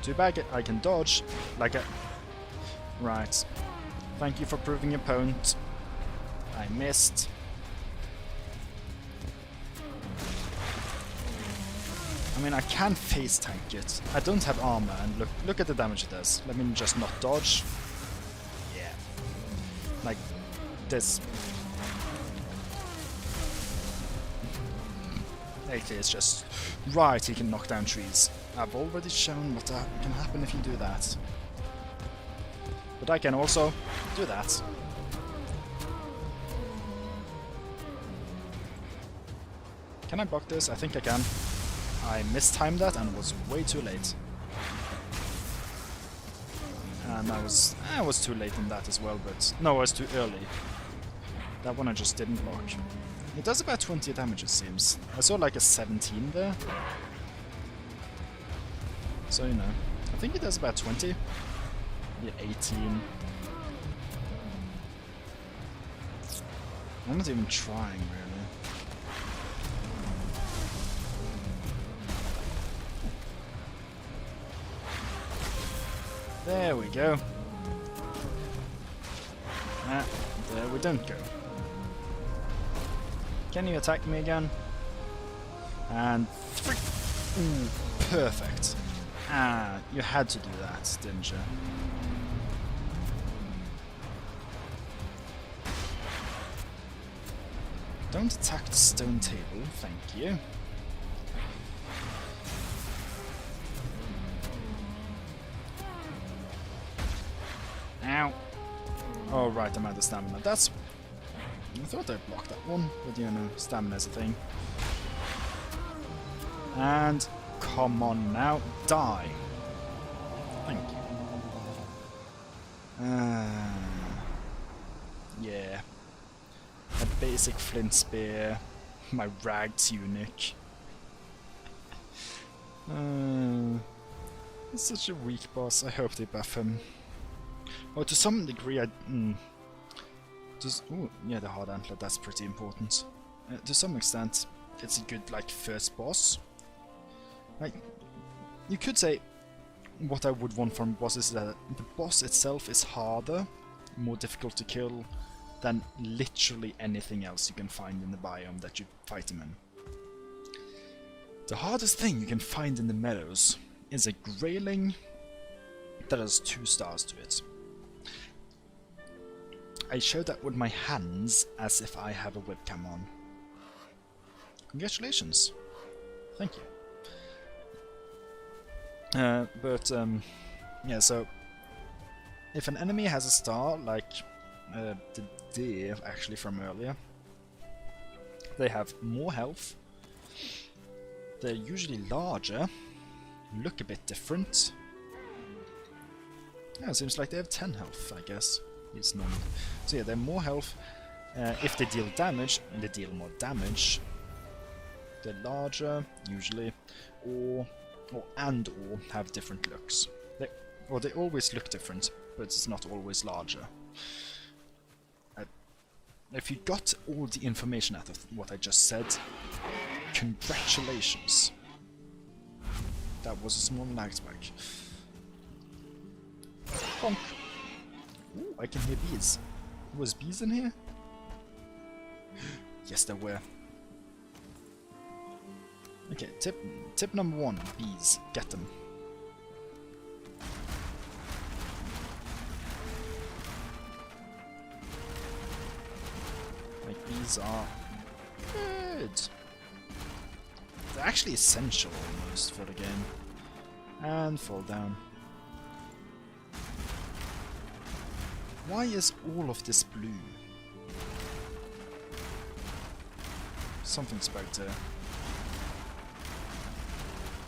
Too bad I can dodge like a... Right. Thank you for proving your point. I missed. I mean, I can face tank it. I don't have armor, and look at the damage it does. Let me just not dodge. Yeah. Like this. Actually, it's just right. He can knock down trees. I've already shown what can happen if you do that. But I can also do that. Can I block this? I think I can. I mistimed that and was way too late. And I was too late in that as well, but no, I was too early. That one I just didn't block. It does about 20 damage, it seems. I saw like a 17 there. So, you know, I think it does about 20. Yeah, 18. I'm not even trying, really. There we go. Ah, there we don't go. Can you attack me again? And ooh, perfect. Ah, you had to do that, didn't you? Don't attack the stone table, thank you. Ow! Oh right, I'm out of stamina. That's... I thought I blocked that one, but you know, stamina's a thing. And... come on now, die! Thank you. Yeah. A basic flint spear, my rag tunic. It's such a weak boss, I hope they buff him. Oh, to some degree oh, yeah, the hard antler, that's pretty important. To some extent, it's a good, like, first boss. Like, you could say what I would want from bosses is that the boss itself is harder, more difficult to kill than literally anything else you can find in the biome that you fight him in. The hardest thing you can find in the meadows is a grayling that has 2 stars to it. I show that with my hands as if I have a webcam on. Congratulations. Thank you. Yeah, so if an enemy has a star, like the deer actually from earlier, they have more health, they're usually larger, look a bit different. Yeah, it seems like they have 10 health, I guess. It's normal. So yeah, they're more health. If they deal damage, and they deal more damage, they're larger, usually, or have different looks. They always look different, but it's not always larger. If you got all the information out of what I just said, congratulations. That was a small lag spike. Bonk. Ooh, I can hear bees. Was bees in here? Yes, there were. Okay, tip number 1, bees. Get them. Like, bees are good. They're actually essential almost for the game. And fall down. Why is all of this blue? Something's back there.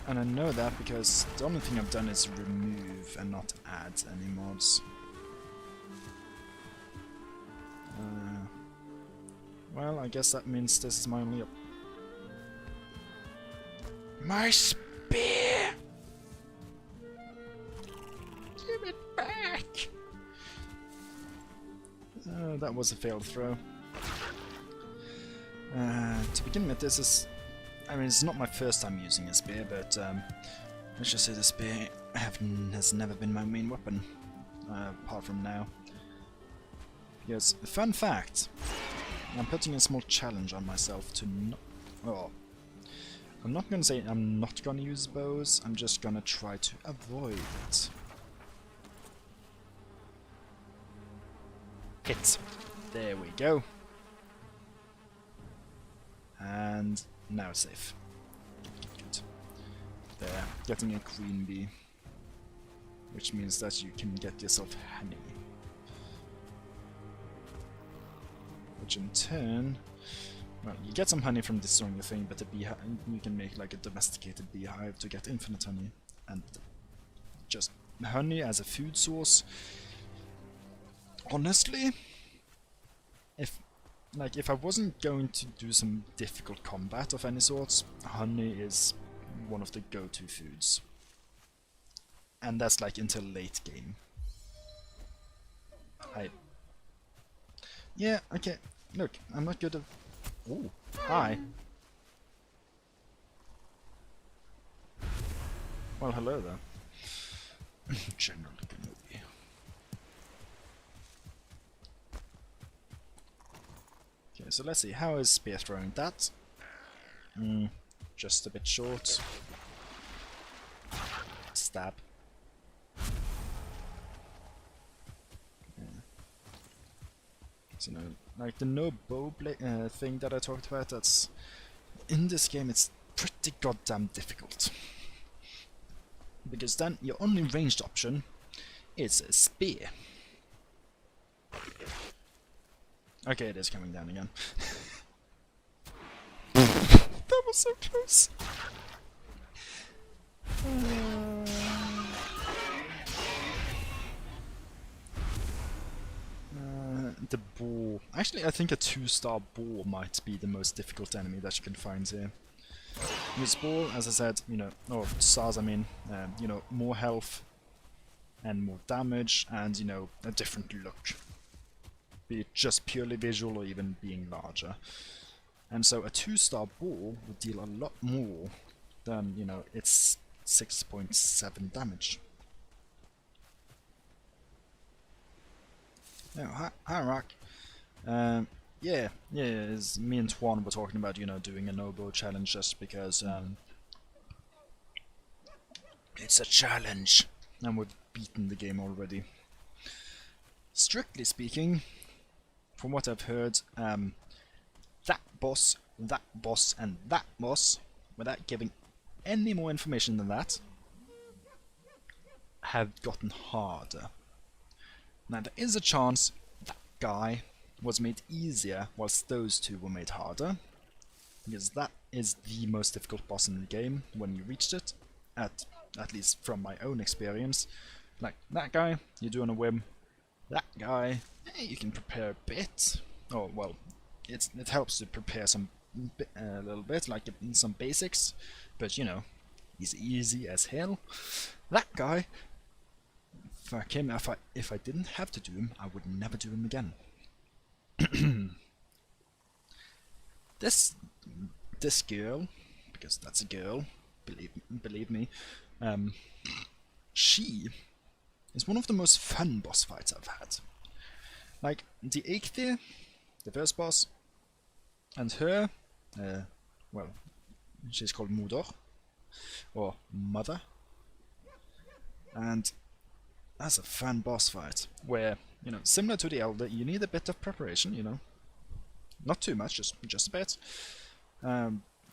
And I know that because the only thing I've done is remove and not add any mods. Well, I guess that means this is my only up. My spear! Give it back! That was a failed throw. To begin with, this is... I mean, it's not my first time using a spear, but let's just say the spear has never been my main weapon, apart from now. Because, fun fact, I'm putting a small challenge on myself to not... Well, I'm not gonna say I'm not gonna use bows, I'm just gonna try to avoid it. Hit. There we go. And now it's safe. Good. There, getting a queen bee. Which means that you can get yourself honey. Which in turn... Well, you get some honey from destroying the thing, but the beehive, you can make like a domesticated beehive to get infinite honey. And just honey as a food source. Honestly, if I wasn't going to do some difficult combat of any sorts, honey is one of the go-to foods. And that's like until late game. Yeah, okay. Look, I'm not good at... Ooh, hi. Well, hello there. General Kenobi. Okay, so let's see, how is spear throwing that? Just a bit short. Stab. You know, like the no bow thing that I talked about. That's in this game. It's pretty goddamn difficult because then your only ranged option is a spear. Okay, it is coming down again. That was so close. The boar. Actually, I think a 2-star boar might be the most difficult enemy that you can find here. This boar, as I said, you know, or stars, I mean, you know, more health and more damage, and you know, a different look. Be it just purely visual or even being larger. And so a 2-star boar would deal a lot more than, you know, its 6.7 damage. Oh, hi Rock. Yeah, as me and Twan were talking about, you know, doing a no-bow challenge just because it's a challenge, and we've beaten the game already. Strictly speaking, from what I've heard, that boss, and that boss, without giving any more information than that, have gotten harder. Now there is a chance that guy was made easier whilst those two were made harder, because that is the most difficult boss in the game when you reached it, at least from my own experience. Like that guy, you do on a whim. That guy, you can prepare a bit. Oh well, it helps to prepare some a little bit, like in some basics, but you know, he's easy as hell. That guy, fuck him. If I didn't have to do him, I would never do him again. This girl, because that's a girl, believe me, she is one of the most fun boss fights I've had. Like the Eikthyr, the first boss, and her, well, she's called Mudor, or Mother, and that's a fun boss fight, where, you know, similar to the Elder, you need a bit of preparation, you know. Not too much, just a bit.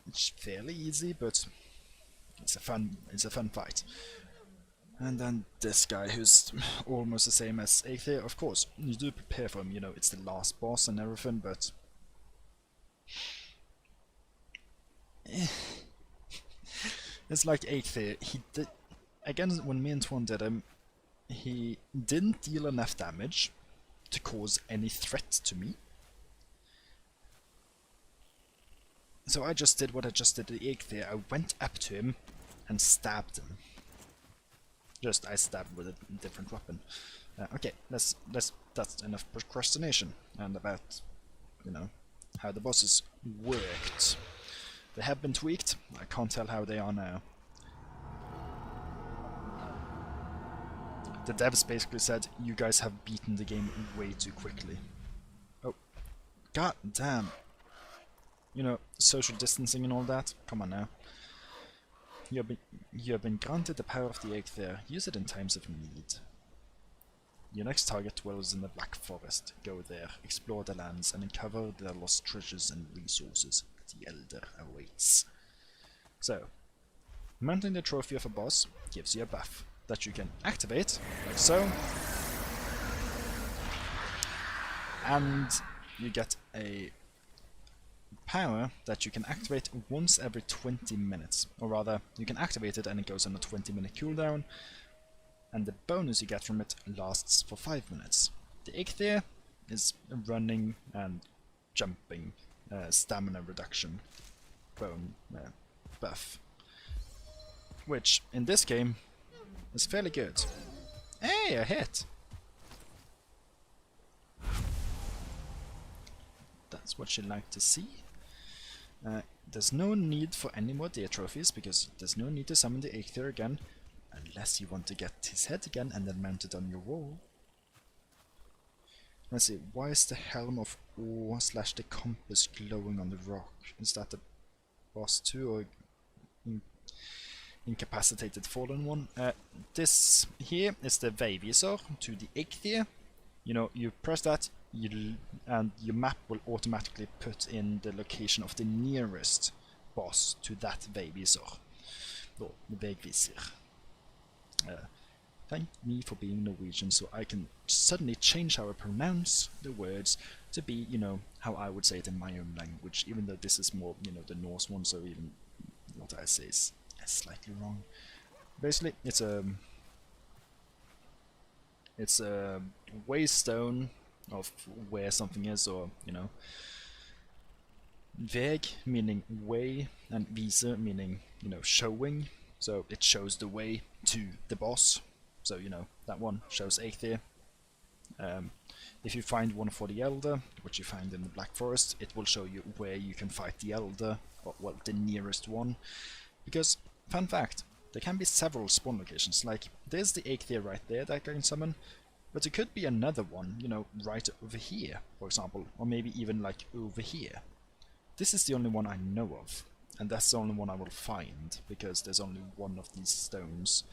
It's fairly easy, but it's a fun fight. And then this guy, who's almost the same as Eikthyr, of course, you do prepare for him, you know, it's the last boss and everything, but it's like Eikthyr, he did, again, when me and Twan did him, he didn't deal enough damage to cause any threat to me. So I just did what I just did to Eikthyr. I went up to him and stabbed him. I stabbed with a different weapon. Okay, that's enough procrastination and about, you know, how the bosses worked. They have been tweaked. I can't tell how they are now. The devs basically said, you guys have beaten the game way too quickly. Oh, god damn. You know, social distancing and all that. Come on now. You have been granted the power of the Eikthyr. Use it in times of need. Your next target dwells in the Black Forest. Go there, explore the lands, and uncover their lost treasures and resources. The Elder awaits. So, mounting the trophy of a boss gives you a buff that you can activate, like so. And you get a power that you can activate once every 20 minutes. Or rather, you can activate it and it goes on a 20-minute cooldown. And the bonus you get from it lasts for 5 minutes. The Eikthyr is running and jumping, stamina reduction bone buff. Which, in this game, is fairly good. Hey, a hit! That's what you like to see. There's no need for any more deer trophies, because there's no need to summon the Eikthyr again, unless you want to get his head again and then mount it on your wall. Let's see, why is the Helm of Ore / the compass glowing on the rock? Is that the boss too, or incapacitated fallen one? This here is the Veivisor to the Eikthyr. You know, you press that, and your map will automatically put in the location of the nearest boss to that Vegvisor. Or Vegvisir. Thank me for being Norwegian, so I can suddenly change how I pronounce the words to be, you know, how I would say it in my own language, even though this is more, you know, the Norse one, so even what I say is slightly wrong. Basically, it's a waystone of where something is, or, you know, Veg meaning way, and vise meaning, you know, showing. So it shows the way to the boss. So, you know, that one shows Aether. If you find one for the Elder, which you find in the Black Forest, it will show you where you can fight the Elder, or, well, the nearest one. Because, fun fact, there can be several spawn locations. Like, there's the Aether right there that I can summon, but there could be another one, you know, right over here, for example, or maybe even, like, over here. This is the only one I know of, and that's the only one I will find, because there's only one of these stones.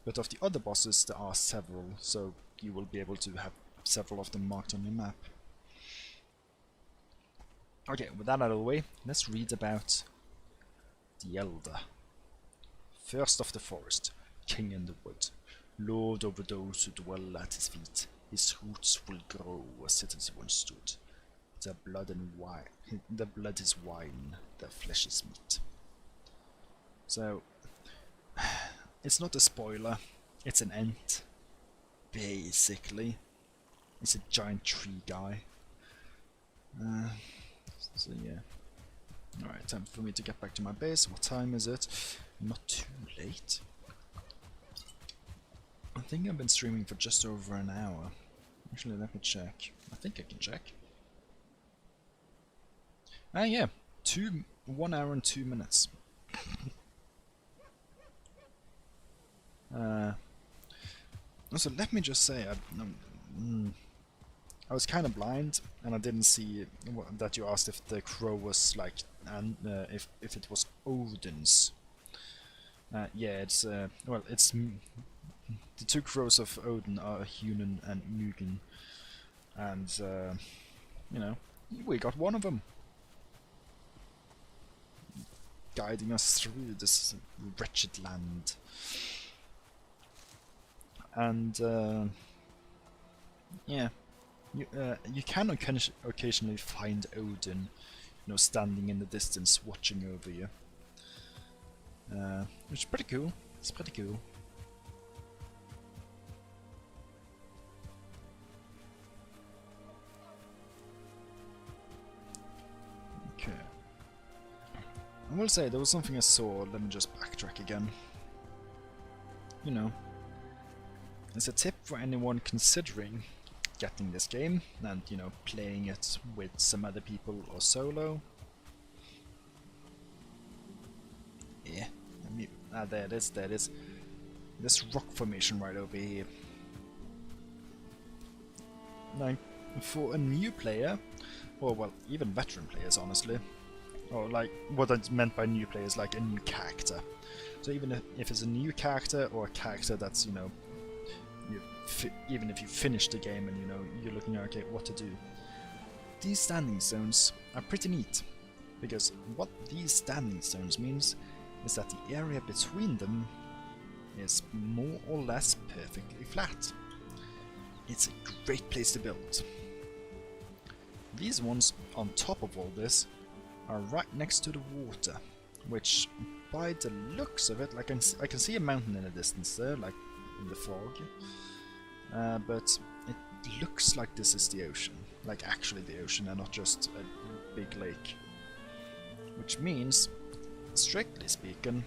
But of the other bosses there are several, so you will be able to have several of them marked on your map. Okay, with that out of the way, let's read about the Elder. First of the forest, king in the wood, lord over those who dwell at his feet. His roots will grow as cities once stood. The blood is wine, their flesh is meat. So, it's not a spoiler, it's an ent, basically. It's a giant tree guy. So yeah. Alright, time for me to get back to my base. What time is it? Not too late. I think I've been streaming for just over an hour. Actually, let me check. I think I can check. Ah yeah, 1 hour and 2 minutes. Also, let me just say, I was kind of blind, and I didn't see that you asked if the crow was like, and if it was Odin's. Yeah, it's well, it's the two crows of Odin are Hunan and Mugen, and you know, we got one of them guiding us through this wretched land. And yeah, you can occasionally find Odin, you know, standing in the distance watching over you, which is pretty cool. It's pretty cool. Okay. I will say there was something I saw. Let me just backtrack again. You know, as a tip for anyone considering getting this game and, you know, playing it with some other people or solo. Yeah, there it is, there it is. This rock formation right over here. Now, for a new player, or well, even veteran players, honestly, or like what I meant by new players, like a new character. So even if it's a new character or a character that's, you know, even if you finish the game and, you know, you're looking at, okay, what to do, these standing stones are pretty neat, because what these standing stones means is that the area between them is more or less perfectly flat. It's a great place to build. These ones on top of all this are right next to the water, which by the looks of it, like I can see a mountain in the distance there, like in the fog, but it looks like this is the ocean, like actually the ocean and not just a big lake. Which means, strictly speaking,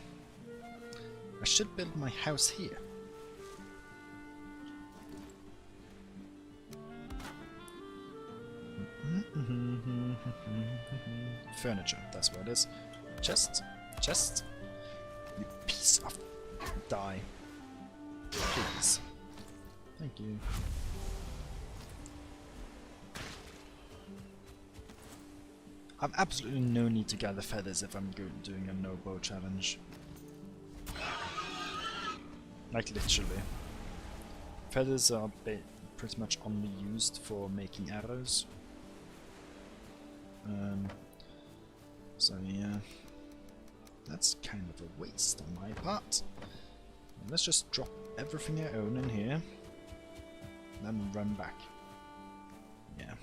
I should build my house here. Furniture, that's what it is. Chest, you piece of die. Please. Thank you. I've absolutely no need to gather feathers if I'm doing a no bow challenge. Like literally. Feathers are pretty much only used for making arrows. So yeah, that's kind of a waste on my part. Let's just drop everything I own in here, then run back. Yeah.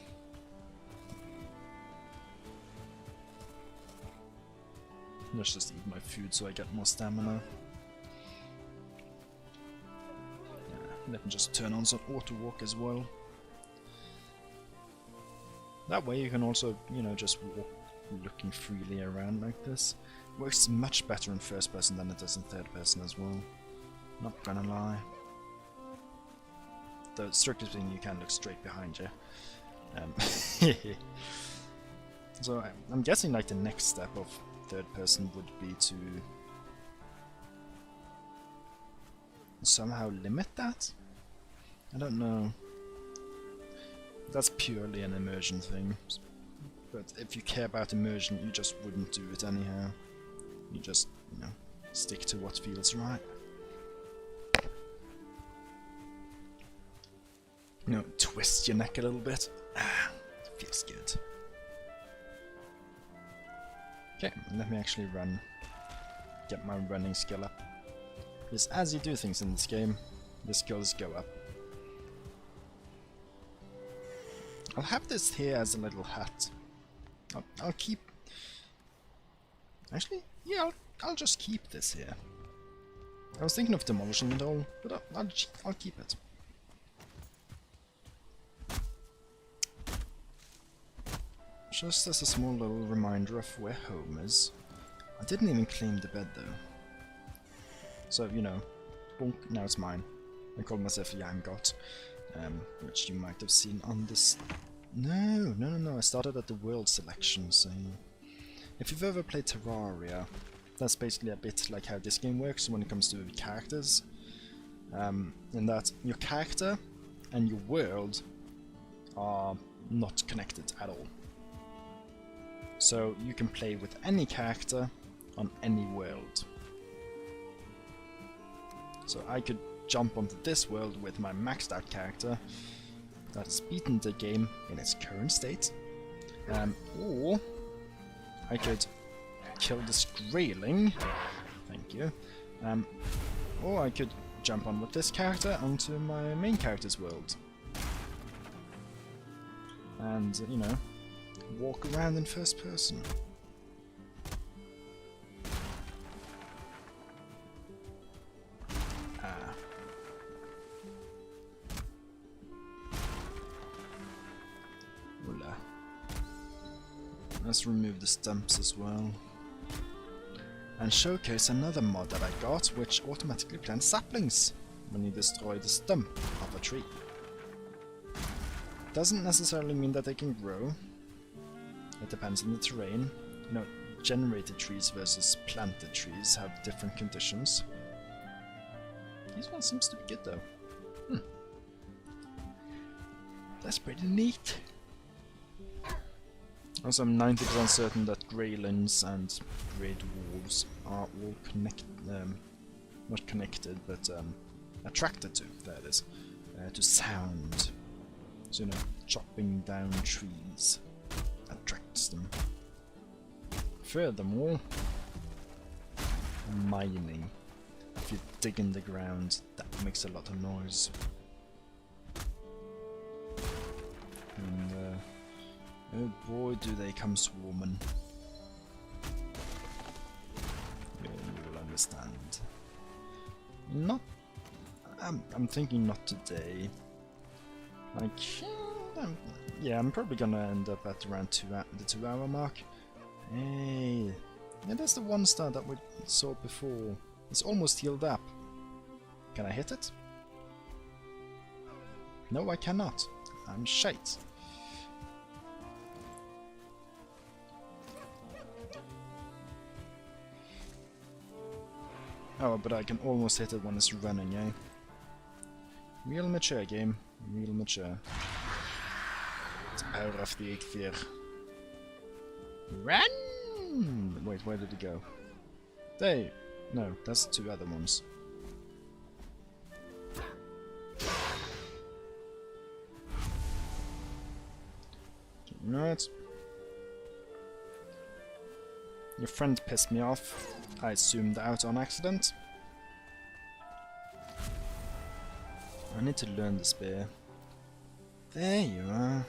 Let's just eat my food so I get more stamina. Let me just turn on some auto walk as well. That way you can also, you know, just walk looking freely around like this. Works much better in first person than it does in third person as well. Not gonna lie. Though strictly speaking, you can look straight behind you. So I'm guessing like the next step of third person would be to somehow limit that? I don't know. That's purely an immersion thing. But if you care about immersion, you just wouldn't do it anyhow. You just, you know, stick to what feels right. You know, twist your neck a little bit. Ah, it feels good. Okay, let me actually run. Get my running skill up. Because as you do things in this game, the skills go up. I'll have this here as a little hut. I'll keep... Actually, yeah, I'll just keep this here. I was thinking of demolishing it all, but I'll keep it. Just as a small little reminder of where home is. I didn't even claim the bed though. So, you know, bonk, now it's mine. I called myself Yangot, which you might have seen on this... No, I started at the world selection, so... If you've ever played Terraria, that's basically a bit like how this game works when it comes to characters. In that your character and your world are not connected at all. So you can play with any character on any world. So I could jump onto this world with my maxed out character that's beaten the game in its current state, or I could kill this grayling, thank you, or I could jump on with this character onto my main character's world and, you know, walk around in first person. Let's remove the stumps as well. And showcase another mod that I got, which automatically plants saplings when you destroy the stump of a tree. Doesn't necessarily mean that they can grow. It depends on the terrain. You know, generated trees versus planted trees have different conditions. This one seems to be good though. That's pretty neat. Also, I'm 90% certain that greylings and grey dwarves are all not connected, but attracted to, there it is, to sound. So, you know, chopping down trees attracts them. Furthermore, mining. If you dig in the ground, that makes a lot of noise. And, oh boy, do they come swarming. Yeah, you'll understand. Not... I'm thinking not today. Like... yeah, I'm probably gonna end up at around the 2 hour mark. Hey... yeah, that's the 1 star that we saw before. It's almost healed up. Can I hit it? No, I cannot. I'm shite. Oh, but I can almost hit it when it's running, eh? Real mature game. Real mature. It's the power of the 8th year. Run! Wait, where did it go? There! No, that's 2 other ones. You know what? Your friend pissed me off. I zoomed out on accident. I need to learn the spear. There you are.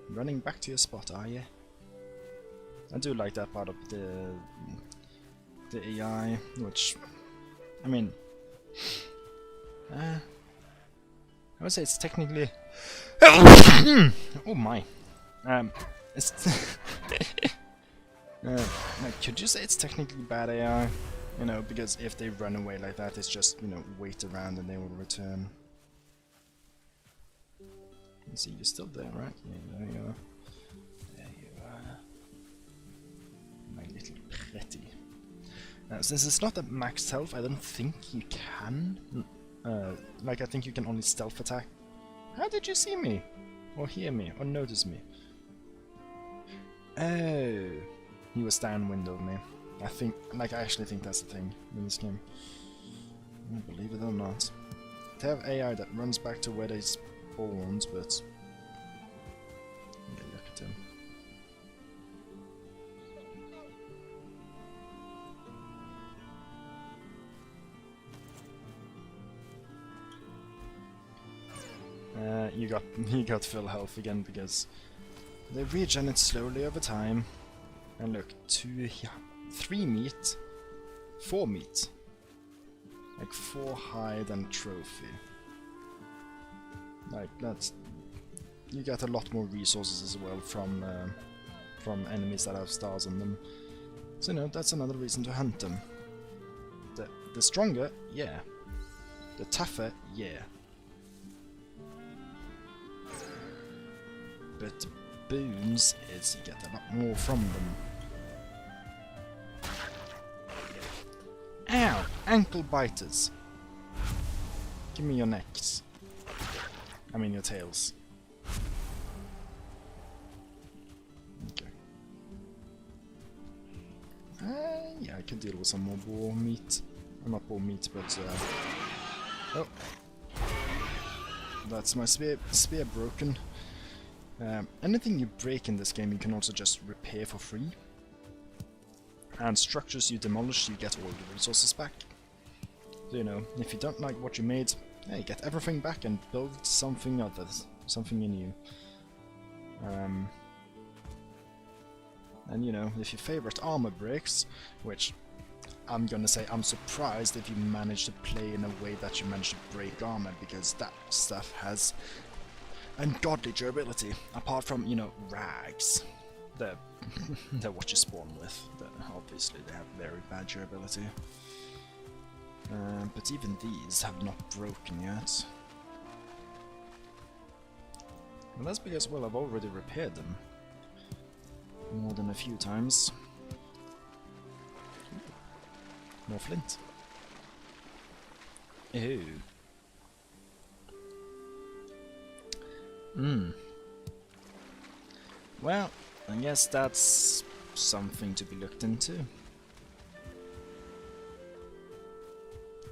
Running back to your spot, are you? I do like that part of the AI, which, I mean, I would say it's technically. Oh my. It's. Could you say it's technically bad AI? You know, because if they run away like that, it's just, you know, wait around and they will return. Let's see, you're still there, right? Yeah, there you are. There you are. My little pretty. Now, since it's not a max health, I don't think you can. Like, I think you can only stealth attack. How did you see me? Or hear me? Or notice me? Oh. He was downwind of me. I think, like, I actually think that's the thing in this game. Believe it or not. They have AI that runs back to where they spawned, but... Okay, look at him. You got full health again because they regen it slowly over time. And look, 3 meat, 4 meat, like 4 hide and trophy. Like that's, you get a lot more resources as well from enemies that have stars on them. So you know, that's another reason to hunt them. The stronger, yeah. The tougher, yeah. But the boons is you get a lot more from them. Ow! Ankle biters. Give me your necks. I mean your tails. Okay. Yeah, I could deal with some more boar meat. Not boar meat, but oh. That's my spear broken. Anything you break in this game you can also just repair for free. And structures you demolish, you get all the resources back. So you know, if you don't like what you made, yeah, you get everything back and build something others, something new. And you know, if your favorite armor breaks, which I'm gonna say I'm surprised if you manage to play in a way that you manage to break armor, because that stuff has ungodly durability, apart from, you know, rags. They're what you spawn with. Obviously they have very bad durability. But even these have not broken yet. And that's because, well, I've already repaired them. More than a few times. More flint. Ew. Well, I guess that's something to be looked into.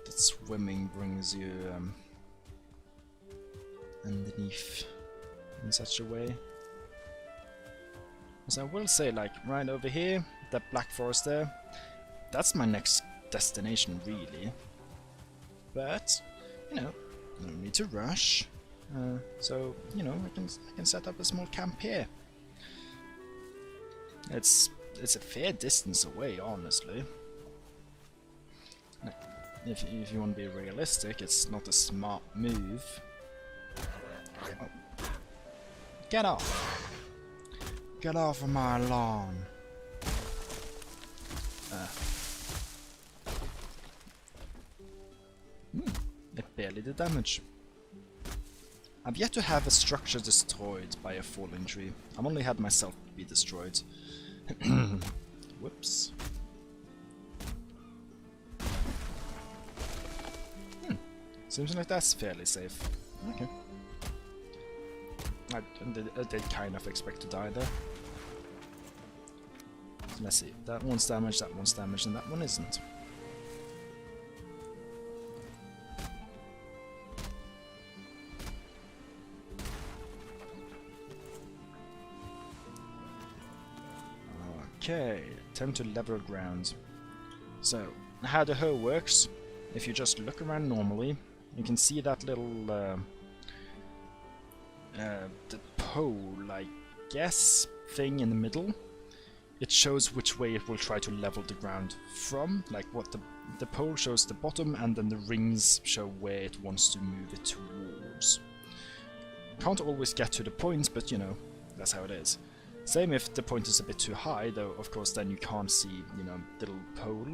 That swimming brings you underneath in such a way. So I will say, like, right over here, that black forest there, that's my next destination, really. But, you know, no need to rush. So, you know, I can set up a small camp here. It's a fair distance away, honestly. If you want to be realistic, it's not a smart move. Oh. Get off! Get off of my lawn! It barely did damage. I've yet to have a structure destroyed by a falling tree. I've only had myself be destroyed. Whoops. Seems like that's fairly safe. Okay. I did kind of expect to die there. So let's see. That one's damaged, and that one isn't. Okay, time to level ground. So, how the hoe works, if you just look around normally, you can see that little the pole, I guess, thing in the middle. It shows which way it will try to level the ground from, like what the pole shows the bottom, and then the rings show where it wants to move it towards. Can't always get to the point, but you know, that's how it is. Same if the point is a bit too high, though of course then you can't see, you know, the little pole,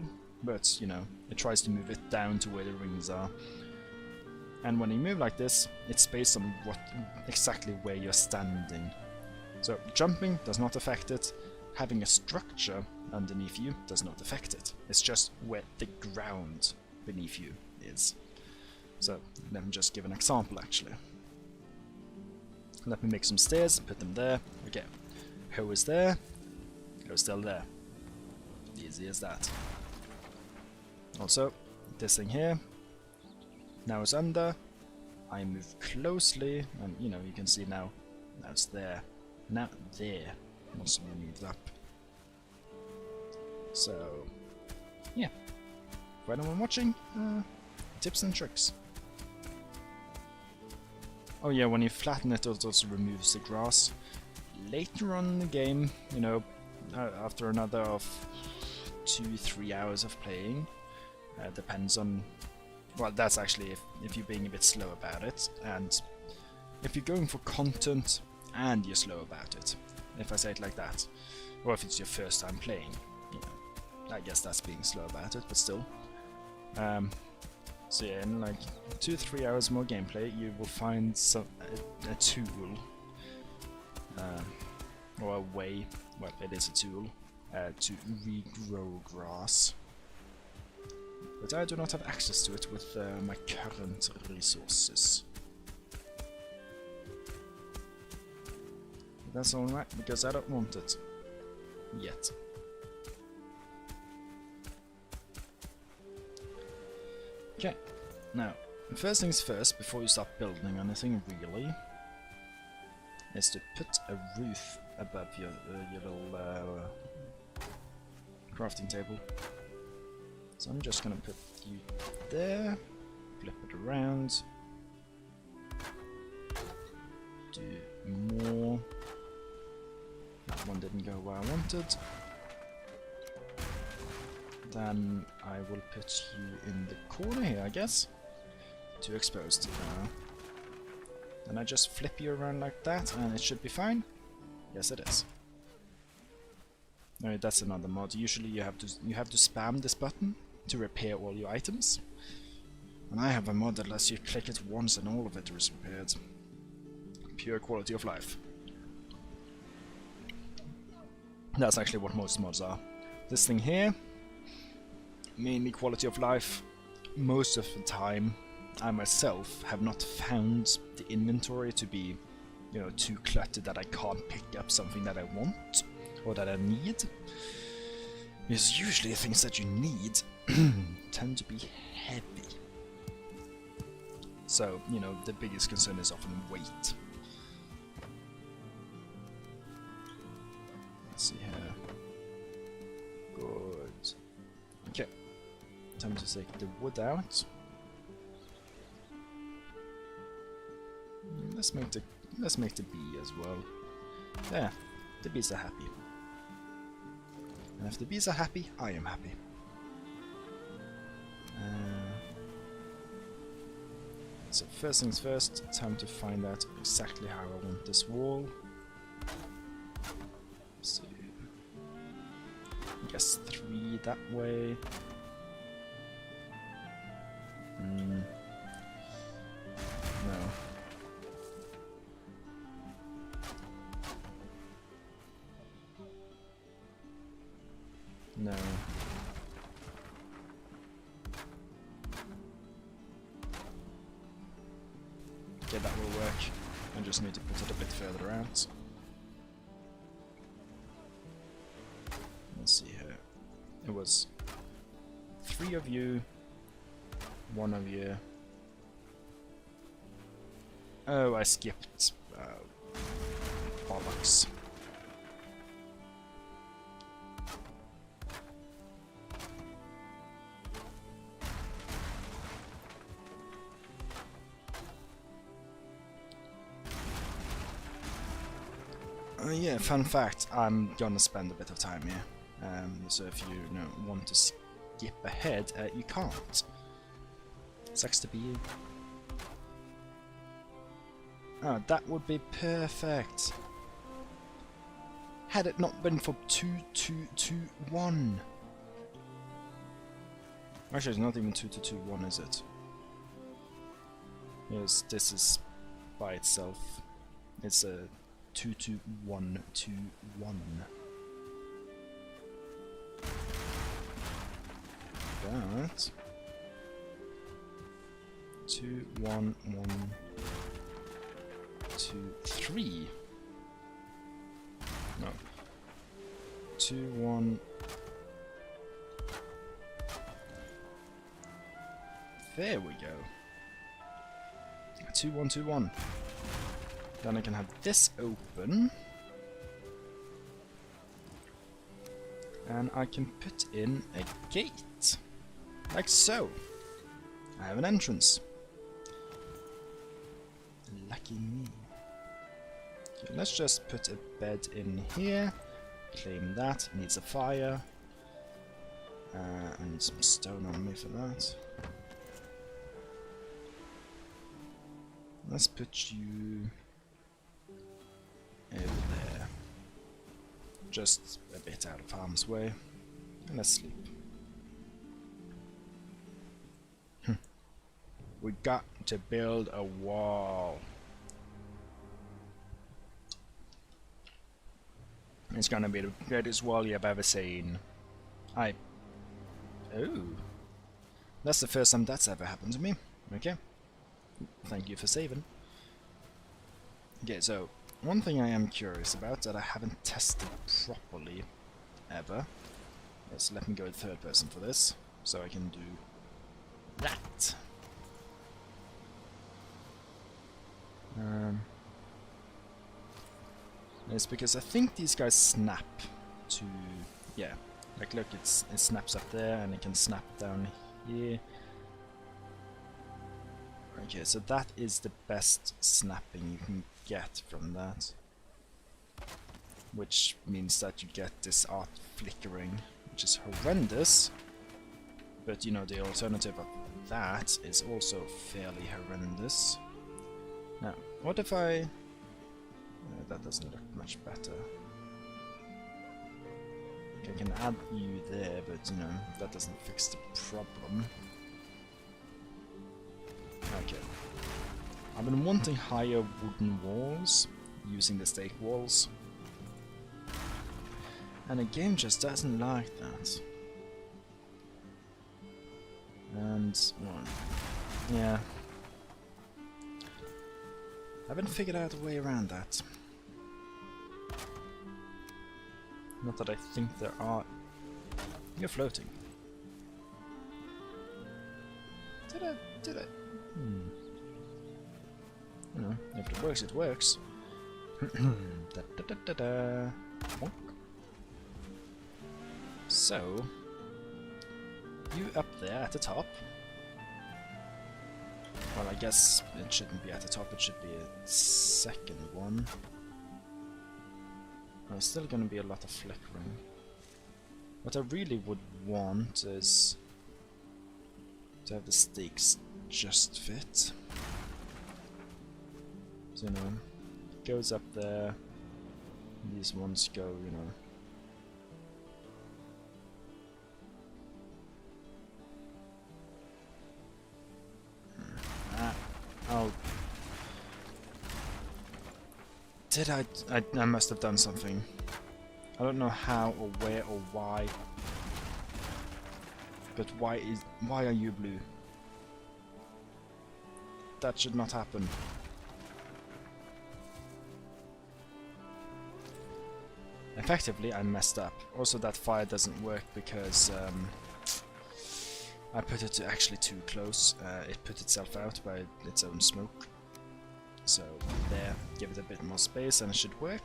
but you know, it tries to move it down to where the rings are. And when you move like this, it's based on exactly where you're standing. So jumping does not affect it, having a structure underneath you does not affect it. It's just where the ground beneath you is. So let me just give an example actually. Let me make some stairs, put them there. Okay, hoe is there, hoe's still there. Easy as that. Also, this thing here, now it's under. I move closely, and you know, you can see now it's there. Now there, also moves up. So, yeah. For anyone watching, tips and tricks. Oh yeah, when you flatten it, it also removes the grass. Later on in the game, you know, after another of 2-3 hours of playing, depends on, well, that's actually if you're being a bit slow about it, and if you're going for content and you're slow about it, if I say it like that, or if it's your first time playing, you know, I guess that's being slow about it, but still. So yeah, in like 2-3 hours more gameplay, you will find a tool, or a way, well, it is a tool, to regrow grass. But I do not have access to it with my current resources. But that's alright, because I don't want it. Yet. Okay, now, first things first, before you start building anything really, is to put a roof above your little crafting table. So I'm just gonna put you there, flip it around, do more. That one didn't go where I wanted. Then I will put you in the corner here, I guess. Too exposed. Then I just flip you around like that, and it should be fine. Yes, it is. Alright, that's another mod. Usually you have to spam this button to repair all your items. And I have a mod that lets you click it once and all of it is repaired. Pure quality of life. That's actually what most mods are. This thing here, mainly quality of life. Most of the time, I myself have not found the inventory to be, you know, too cluttered that I can't pick up something that I want or that I need. Because usually things that you need tend to be heavy. So, you know, the biggest concern is often weight. Let's see here. Good. Okay. Time to take the wood out. Let's make the bee as well. There. The bees are happy. And if the bees are happy, I am happy. So first things first, time to find out exactly how I want this wall. So, I guess 3 that way. No. No. Okay, that will work. I just need to put it a bit further out. Let's see here. It was 3 of you, 1 of you. Oh, I skipped. Bollocks. Yeah, fun fact, I'm gonna spend a bit of time here. So if you, want to skip ahead, you can't. Sucks to be you. Oh, that would be perfect. Had it not been for 2-2-2-1. Actually, it's not even 2-2-2-1, is it? Yes, this is by itself. It's a 2-2-1-2-1. But 2-1-1-2-3. No. 2-1. There we go. 2-1-2-1. Then I can have this open. And I can put in a gate. Like so. I have an entrance. Lucky me. Okay, let's just put a bed in here. Claim that. Needs a fire. I need some stone on me for that. Let's put you over there. Just a bit out of harm's way. And let's sleep. We got to build a wall. It's gonna be the greatest wall you've ever seen. Oh. That's the first time that's ever happened to me. Okay. Thank you for saving. Okay, so one thing I am curious about that I haven't tested properly ever. Yes, let me go third person for this, so I can do that. It's because I think these guys snap to, yeah, like look, it snaps up there and it can snap down here. Okay, so that is the best snapping you can get from that. Which means that you get this art flickering, which is horrendous. But you know, the alternative of that is also fairly horrendous. Now, what if I... that doesn't look much better. Okay, I can add you there, but you know, that doesn't fix the problem. Okay. I've been wanting higher wooden walls, using the stake walls. And the game just doesn't like that. And, well, yeah. I haven't figured out a way around that. Not that I think there are... You're floating. Did I? You know, if it works, it works. Da, da, da, da, da. So, you up there at the top. Well, I guess it shouldn't be at the top, it should be a second one. There's still going to be a lot of flickering. What I really would want is to have the stakes just fit. So, you know, it goes up there, these ones go, you know. Oh. Did I must have done something. I don't know how or where or why. But why are you blue? That should not happen. Effectively, I messed up. Also, that fire doesn't work because I put it actually too close. It put itself out by its own smoke. So there, give it a bit more space and it should work.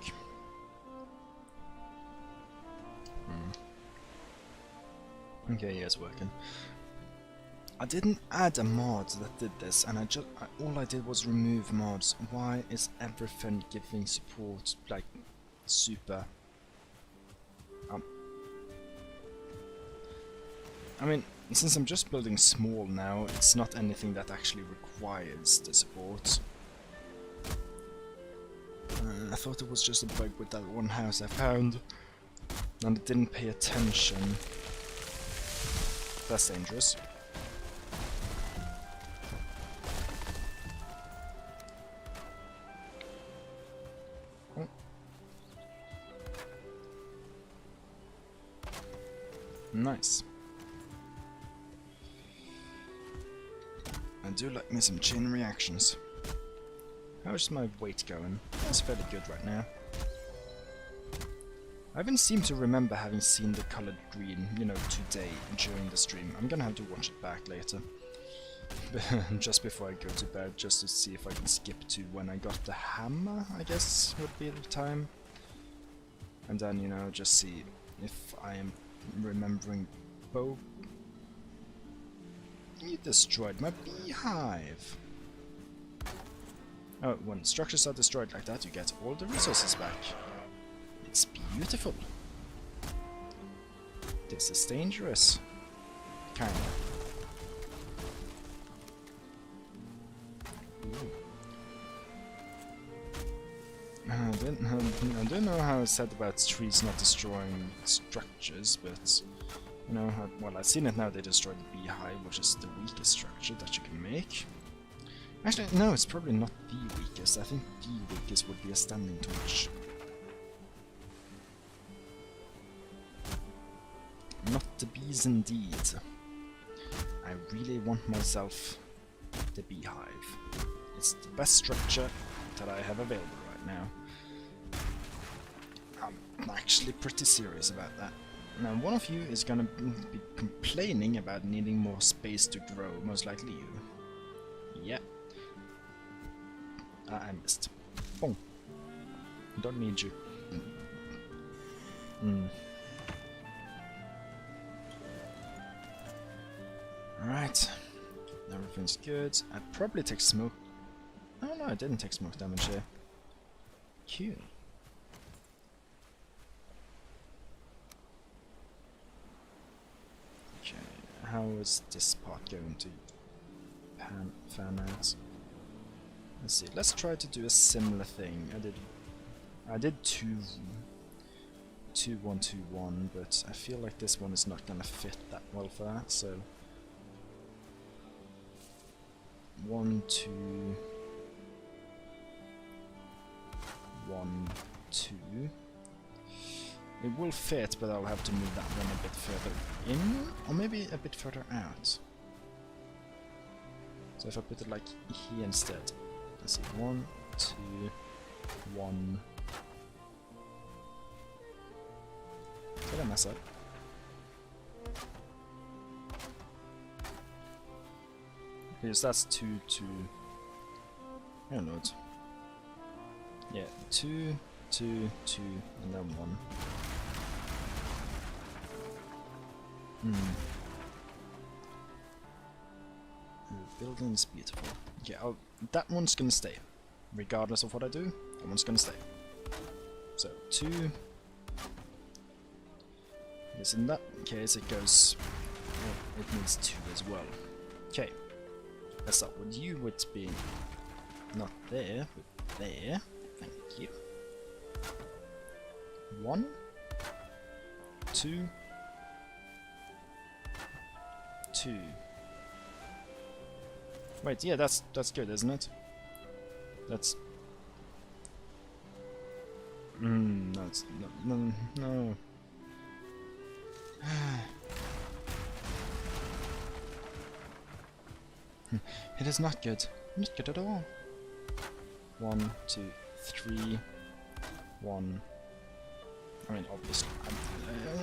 Okay, yeah, it's working. I didn't add a mod that did this, and all I did was remove mods. Why is everything giving support? Like, super. I mean, since I'm just building small now, it's not anything that actually requires the support. I thought it was just a bug with that one house I found, and it didn't pay attention. That's dangerous. Oh. Nice. I do like me some chain reactions. How's my weight going? It's fairly good right now. I haven't seemed to remember having seen the colored green, you know, today during the stream. I'm gonna have to watch it back later. Just before I go to bed, just to see if I can skip to when I got the hammer, I guess would be the time. And then, you know, just see if I am remembering bow. You destroyed my beehive! Oh, when structures are destroyed like that, you get all the resources back. It's beautiful. This is dangerous. Kinda. I don't know how it's said about trees not destroying structures, but you know, well, I've seen it now. They destroyed the beehive, which is the weakest structure that you can make. Actually, no, it's probably not the weakest. I think the weakest would be a standing torch. Not the bees indeed. I really want myself the beehive. It's the best structure that I have available right now. I'm actually pretty serious about that. Now, one of you is gonna be complaining about needing more space to grow, most likely you. Yeah. I missed. Boom. Don't need you. Alright. Everything's good. I'd probably take smoke. Oh no, I didn't take smoke damage here. Cool. Okay, how is this part going to fan out? Let's see, let's try to do a similar thing. I did 2-1-2-1, but I feel like this one is not gonna fit that well for that, so 1, 2, 1, 2. It will fit, but I'll have to move that one a bit further in, or maybe a bit further out. So if I put it like here instead. Let's see, 1, 2, 1. Did I mess up? Because that's 2, 2. Oh lord. Yeah, 2, 2, 2, and then 1. The building is beautiful. Okay, that one's gonna stay. Regardless of what I do, that one's gonna stay. So, 2. Because in that case it goes... well, it needs 2 as well. Okay. Let's start with you with being not there, but there. Thank you. 1, 2, 2. Wait, yeah, that's good, isn't it? That's... no, it's no, no. It is not good. Not good at all. 1, 2, 3, 1. I mean, obviously,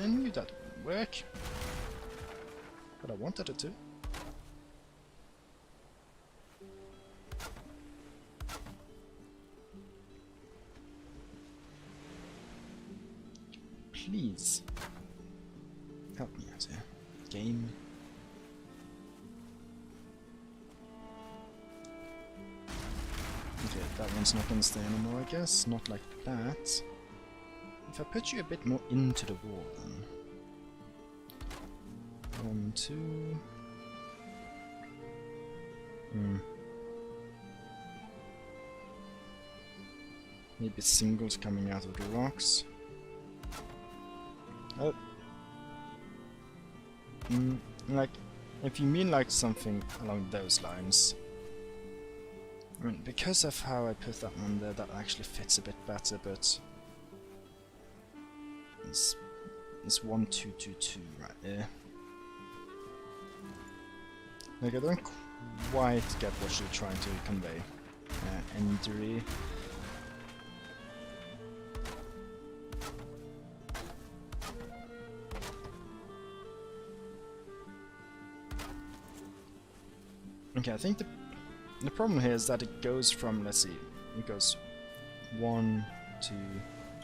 I knew that would work, but I wanted it to. Please help me out here. Game. Okay, that one's not gonna stay anymore, I guess. Not like that. if I put you a bit more into the wall, then 1, 2. Maybe singles coming out of the rocks. Oh. Like, if you mean like something along those lines. I mean, because of how I put that one there, that actually fits a bit better, but it's 1, 2, 2, 2 right there. Like, I don't quite get what you're trying to convey. Injury. Okay, I think the problem here is that it goes from, let's see, it goes 1, 2,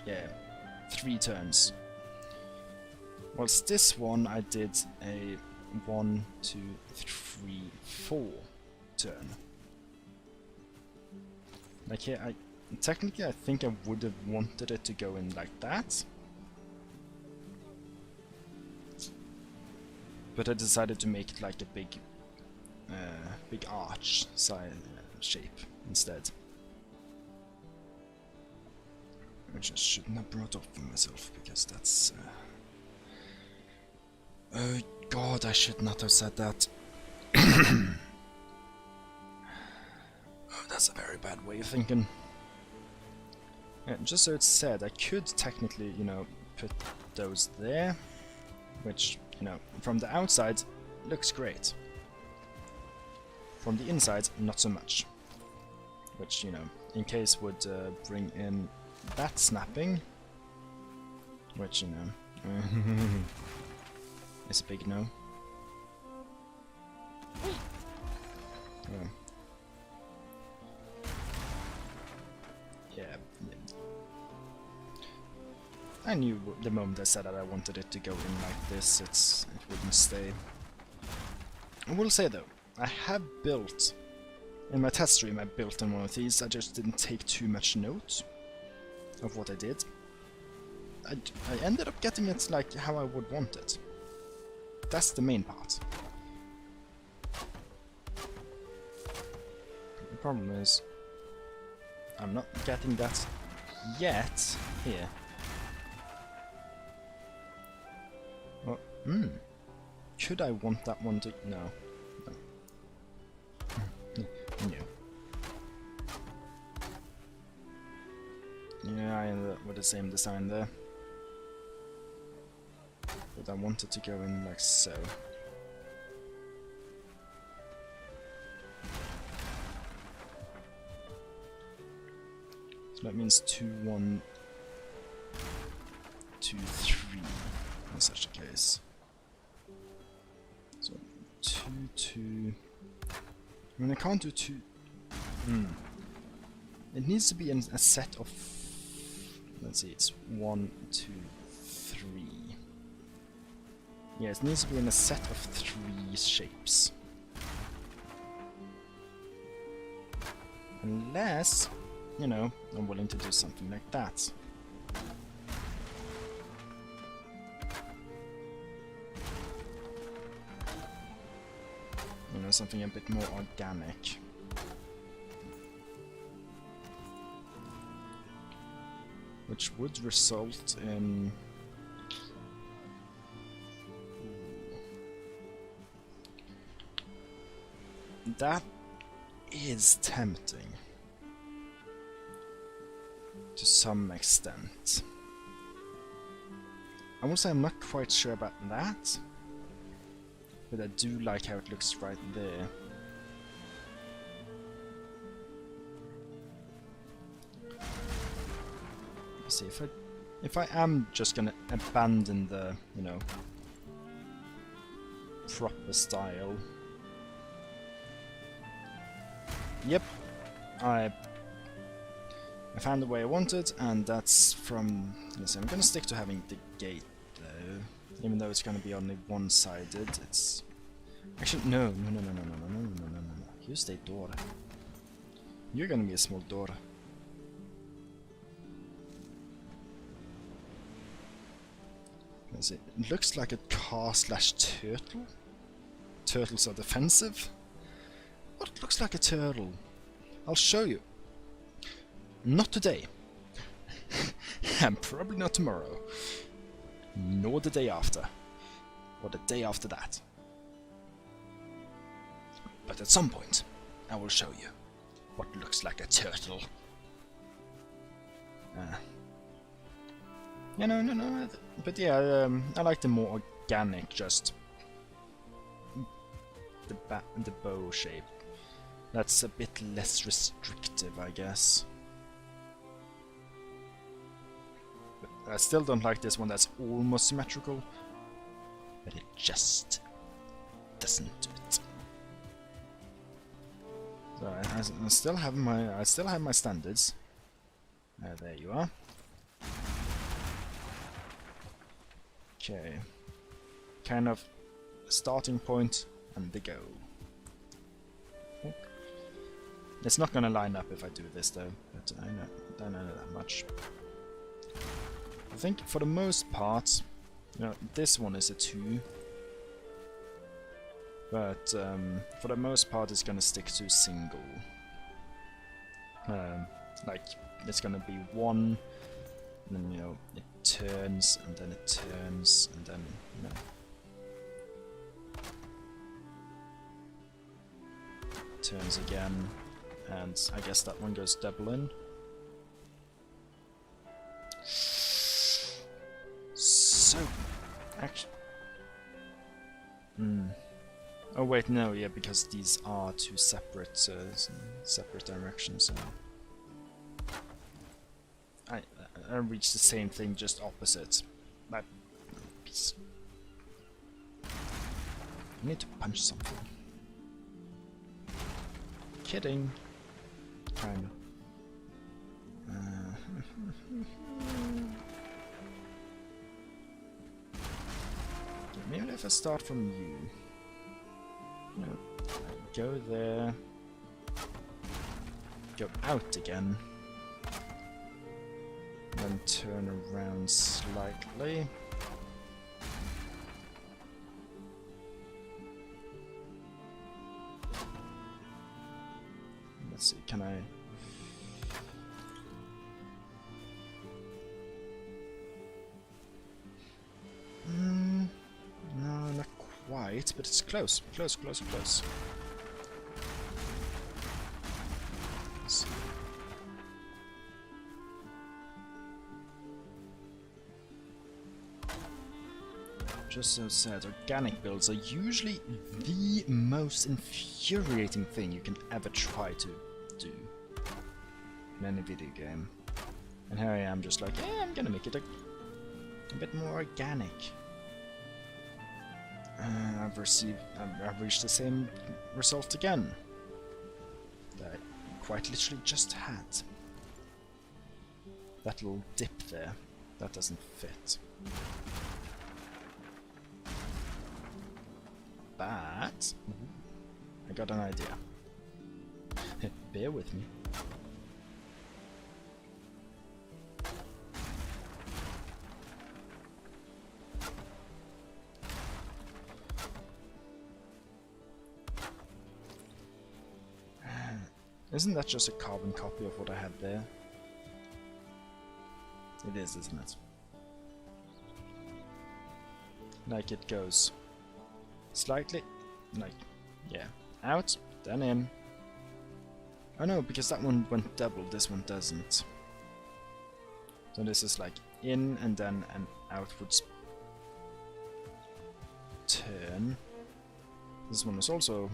yeah, 3 turns. Whilst this one I did a 1, 2, 3, 4 turn. Like here, technically I think I would have wanted it to go in like that. But I decided to make it like a big arch side shape instead. Which I shouldn't have brought up for myself, because that's... oh god, I should not have said that. Oh, that's a very bad way of thinking. Yeah, just so it's said, I could technically, you know, put those there, which, you know, from the outside, looks great. From the inside, not so much. Which, you know, in case would bring in that snapping. Which, you know, is a big no. Yeah. I knew the moment I said that I wanted it to go in like this, it wouldn't stay. I will say though, I have built, in my test stream I built on one of these, I just didn't take too much note of what I did. I ended up getting it like how I would want it. That's the main part. The problem is, I'm not getting that yet here. Well, could I want that one to... no. No. Yeah, I ended up with the same design there. But I want it to go in like so. So that means 2, 1, 2, 3 in such a case. So 2, 2. I mean, I can't do 2. It needs to be in a set of. Let's see, it's 1, 2, 3. Yeah, it needs to be in a set of 3 shapes. Unless, you know, I'm willing to do something like that. You know, something a bit more organic. Which would result in... that is tempting. To some extent. I will say I'm not quite sure about that. But I do like how it looks right there. Let's see, if I am just gonna abandon the, you know, proper style. Yep, I found the way I wanted, and that's from... let's see, I'm gonna stick to having the gate though. Even though it's gonna be only one-sided, it's... actually, no. You stay door. You're gonna be a small door. It looks like a car/turtle. Turtles are defensive. What looks like a turtle? I'll show you. Not today. And probably not tomorrow. Nor the day after. Or the day after that. But at some point, I will show you what looks like a turtle. Yeah, no. But yeah, I like the more organic, just the bow shape. That's a bit less restrictive, I guess. But I still don't like this one that's almost symmetrical, but it just doesn't do it. So I still have my standards. There you are. Okay, kind of starting point and the go. Oh. It's not gonna line up if I do this though, but I don't know that much. I think for the most part, you know, this one is a 2, but for the most part it's gonna stick to single. Like it's gonna be 1, and then, you know, it turns, and then it turns, and then, you know, turns again, and I guess that one goes double in. So, actually, oh wait, no, yeah, because these are two separate directions. So I reach the same thing, just opposite. I need to punch something. Kidding. Kind of. Maybe if I start from you. No. Go there. Go out again. Then turn around slightly. Let's see, can I... no, not quite, but it's close. Close. Just so sad, organic builds are usually the most infuriating thing you can ever try to do in any video game. And here I am just like, yeah, I'm gonna make it a bit more organic. I've reached the same result again that I quite literally just had. That little dip there, that doesn't fit. But I got an idea. Bear with me. Isn't that just a carbon copy of what I had there? It is, isn't it? Like it goes slightly, like, yeah, out, then in. Oh no, because that one went double, this one doesn't. So this is like in and then an outwards turn. This one is also,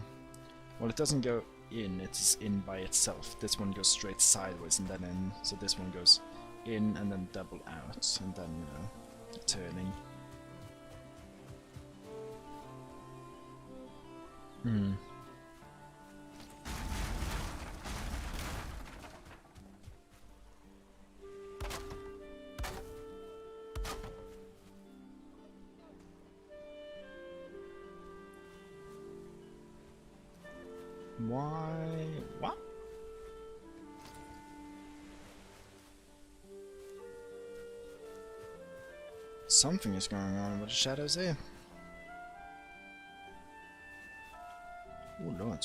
well, it doesn't go in, it's in by itself. This one goes straight sideways and then in, so this one goes in and then double out, and then, you know, turning. Why? What? something is going on with the shadows here. Oh lord.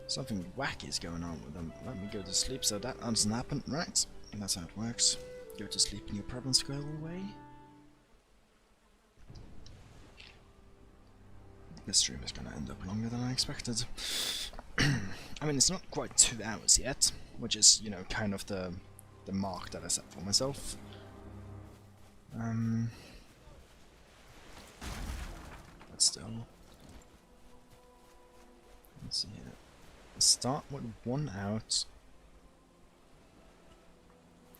Something wacky is going on with them. Let me go to sleep so that doesn't happen. Right. That's how it works. Go to sleep and your problems go away. This stream is gonna end up longer than I expected. I mean, it's not quite 2 hours yet, which is, you know, kind of the mark that I set for myself. But still. Let's see here. Start with 1 out.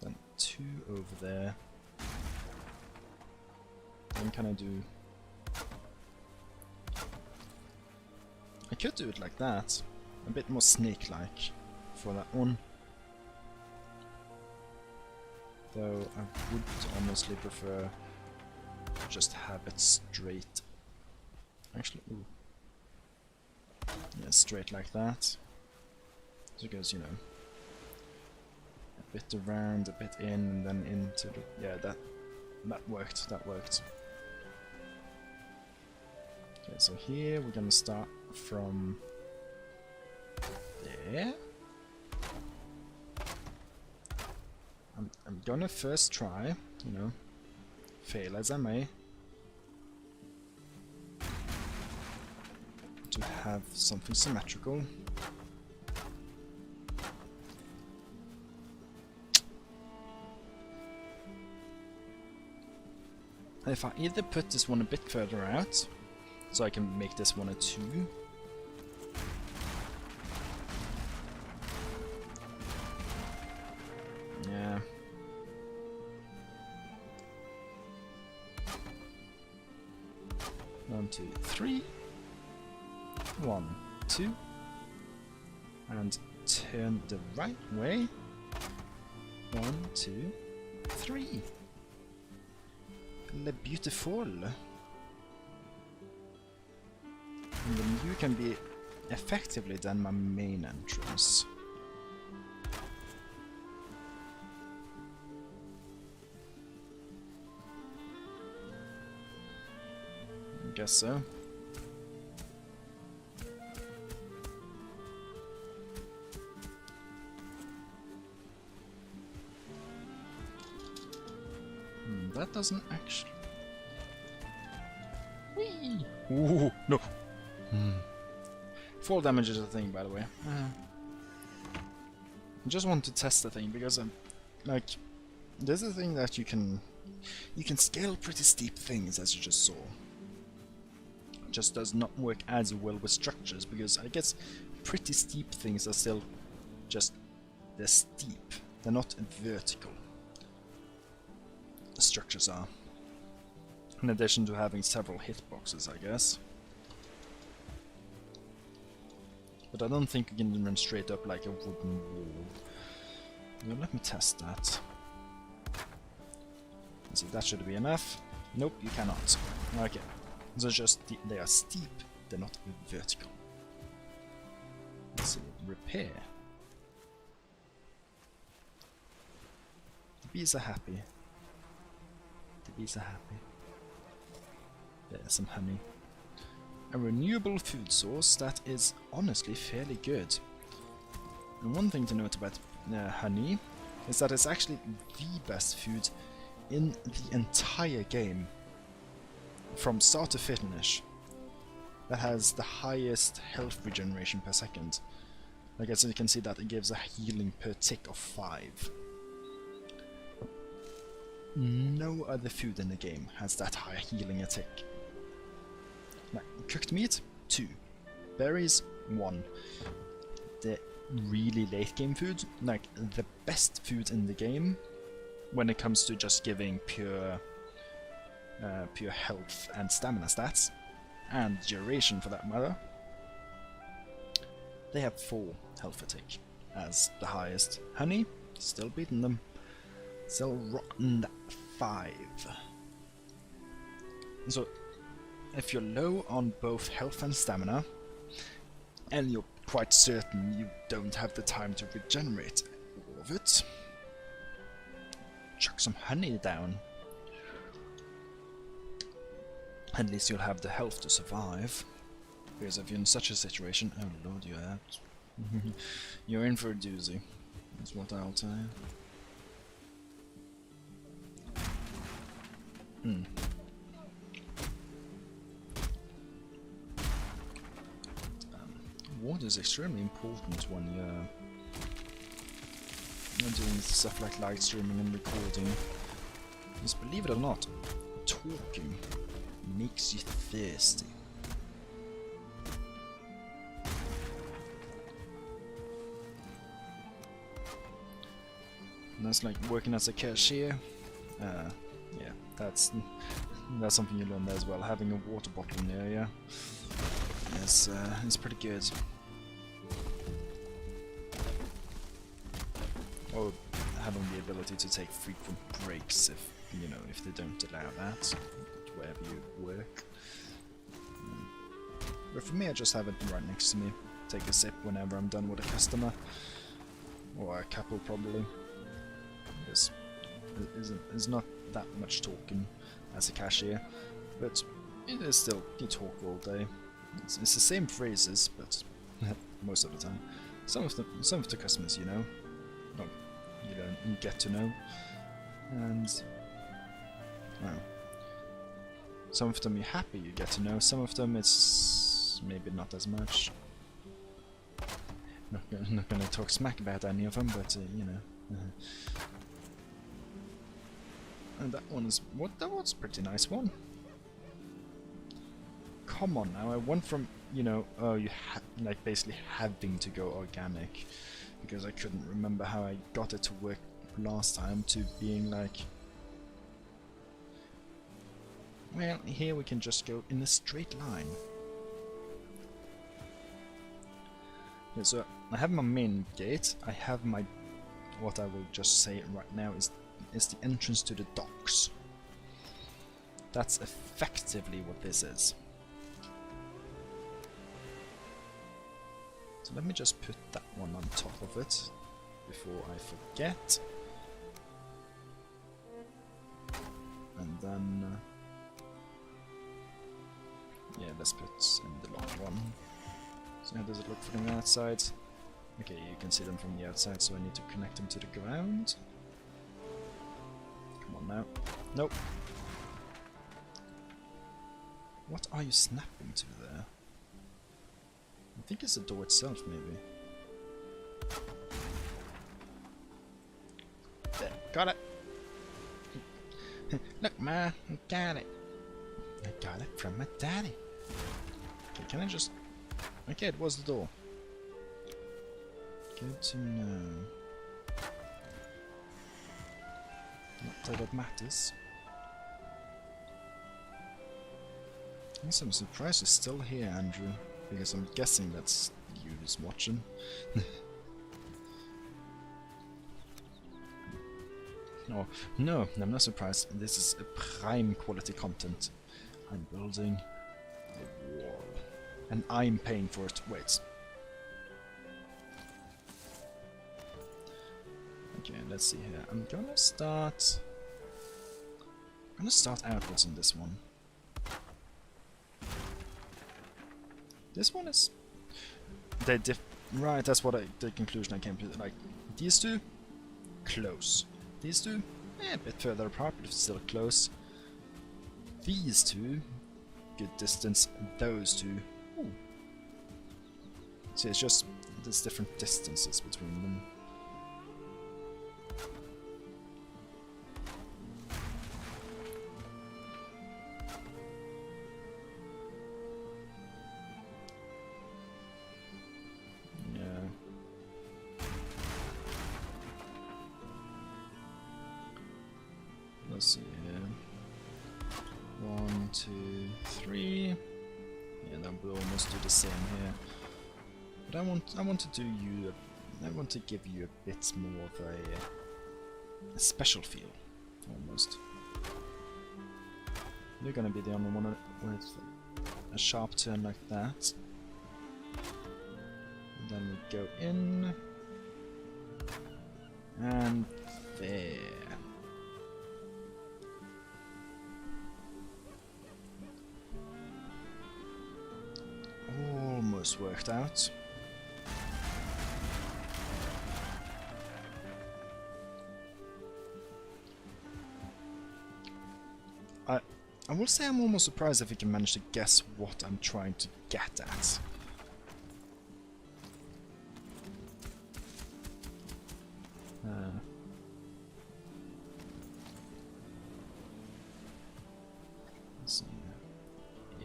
Then 2 over there. Then can I do... I could do it like that. A bit more snake-like for that one. Though I would honestly prefer to just have it straight. Actually, ooh. Yeah, straight like that. So it goes, you know, a bit around, a bit in, and then into the... Yeah, that worked, that worked. Okay, so here we're gonna start from there. I'm gonna first try, you know, fail as I may, to have something symmetrical. If I either put this one a bit further out, so I can make this one a 2. Yeah. One, 2, 3. 1, 2. And turn the right way. 1, 2, 3. Le beautiful. And then you can be effectively then my main entrance. I guess so. That doesn't actually... Whee! Ooh, no! Fall damage is a thing, by the way. I just want to test the thing, because like, there's a thing that you can scale pretty steep things, as you just saw. It just does not work as well with structures, because I guess pretty steep things are still just... they're steep. They're not vertical. The structures are. In addition to having several hitboxes, I guess. But I don't think you can run straight up like a wooden wall. Now let me test that. Let's see, that should be enough. Nope, you cannot. Okay. So just they are steep, they're not vertical. Let's see, repair. The bees are happy. The bees are happy. There's some honey. A renewable food source that is honestly fairly good. And one thing to note about honey is that it's actually the best food in the entire game. From start to finish. That has the highest health regeneration per second. I guess you can see that it gives a healing per tick of 5. No other food in the game has that high healing a tick. Like, cooked meat, 2. Berries, 1. The really late game food, like the best food in the game, when it comes to just giving pure health and stamina stats, and duration for that matter, they have 4 health a tick as the highest. Honey, still beating them. Still rotten 5. So, if you're low on both health and stamina, and you're quite certain you don't have the time to regenerate all of it, chuck some honey down. At least you'll have the health to survive. Because if you're in such a situation, oh lord, you're out. You're in for a doozy. That's what I'll tell you. Water is extremely important when you're doing stuff like live streaming and recording. Because believe it or not, talking makes you thirsty. And that's like working as a cashier. Yeah, that's something you learn there as well. Having a water bottle near you is pretty good. Or having the ability to take frequent breaks if they don't allow that wherever you work. But for me, I just have it right next to me. Take a sip whenever I'm done with a customer. Or a couple, probably. Because there's not that much talking as a cashier, but it is still, you talk all day. It's the same phrases, but most of the time. Some of the customers, you don't get to know, and well, some of them you're happy you get to know. Some of them it's maybe not as much. Not gonna talk smack about any of them, but And that one is that was a pretty nice one. Come on now, I went from like basically having to go organic because I couldn't remember how I got it to work last time to being like, well, here we can just go in a straight line. Yeah, so I have my main gate. I have my, what I will just say right now is the entrance to the docks. That's effectively what this is. So let me just put that one on top of it before I forget. And then yeah, let's put in the long one. So how does it look from the outside? Okay, you can see them from the outside, so I need to connect them to the ground. Come on now. Nope. What are you snapping to there? I think it's the door itself, maybe. There, got it! Look, Ma, I got it! I got it from my daddy! Okay, can I just... Okay, it was the door. Good to know. Not that it matters. Yes, I'm surprised you're still here, Andrew. Because I'm guessing that's you who's watching. Oh, no, I'm not surprised. This is a prime quality content. I'm building a wall. And I'm paying for it. Wait. Okay, let's see here. I'm gonna start outwards on this one. This one is... Right, that's what the conclusion I came to. Like, these two, close. These two, a bit further apart, but still close. These two, good distance. Those two, ooh. See, it's just, there's different distances between them. Let's see here. 1, 2, 3. Yeah, then we'll almost do the same here. But I want to do you. I want to give you a bit more of a special feel, almost. You're gonna be the only one with a sharp turn like that. And then we go in, and there. this worked out. I will say I'm almost surprised if we can manage to guess what I'm trying to get at. Let's see.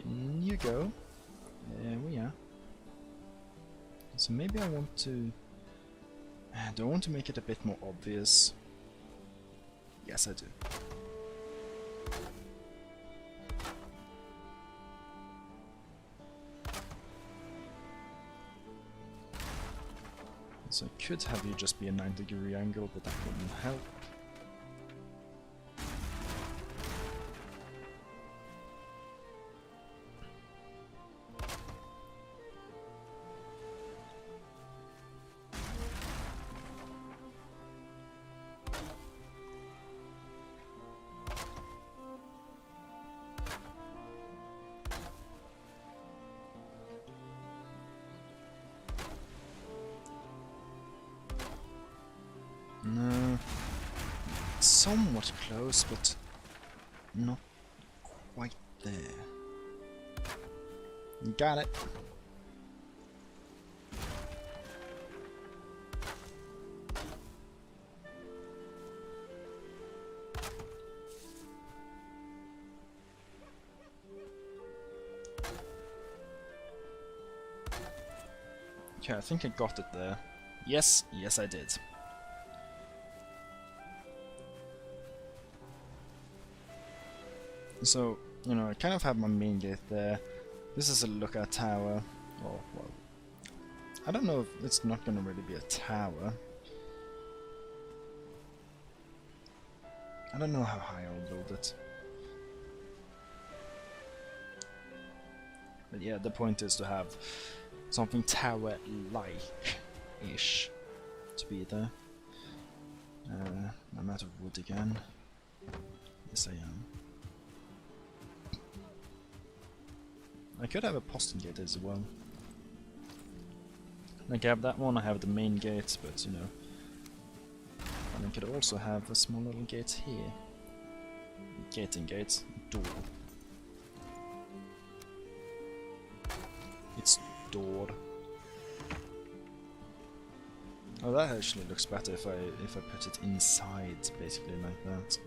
In you go. There we are. So maybe I want to... do I want to make it a bit more obvious? Yes, I do. So I could have you just be a 90-degree angle, but that wouldn't help. No, somewhat close, but not quite there. You got it. Okay, I think I got it there. Yes, yes I did. So, you know, I kind of have my main gate there. This is a lookout tower. Oh, well. I don't know if it's not going to really be a tower. I don't know how high I'll build it. But yeah, the point is to have something tower-like-ish to be there. I'm out of wood again. Yes, I am. I could have a postern gate as well. Like I have that one, I have the main gate, but you know. And I could also have a small little gate here. Gating gate, door. It's door. Oh, that actually looks better if I put it inside, basically like that.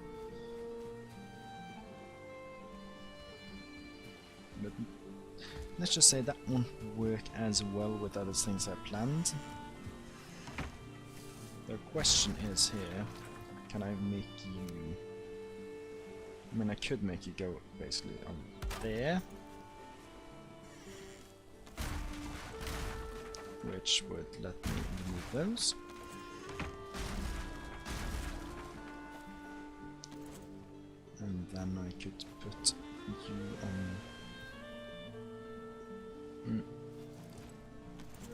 But let's just say that won't work as well with other things I planned. The question is here, can I make you... I mean, I could make you go basically on there. Which would let me remove those. And then I could put you on...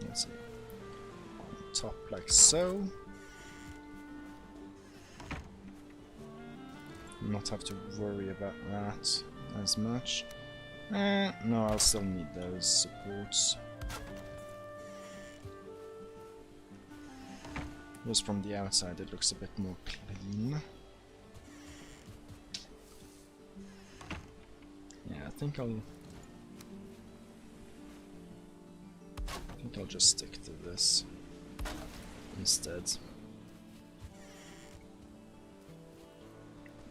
Let's see. On top like so. Not have to worry about that as much. No, I'll still need those supports. Just from the outside it looks a bit more clean. Yeah, I think I'll just stick to this instead.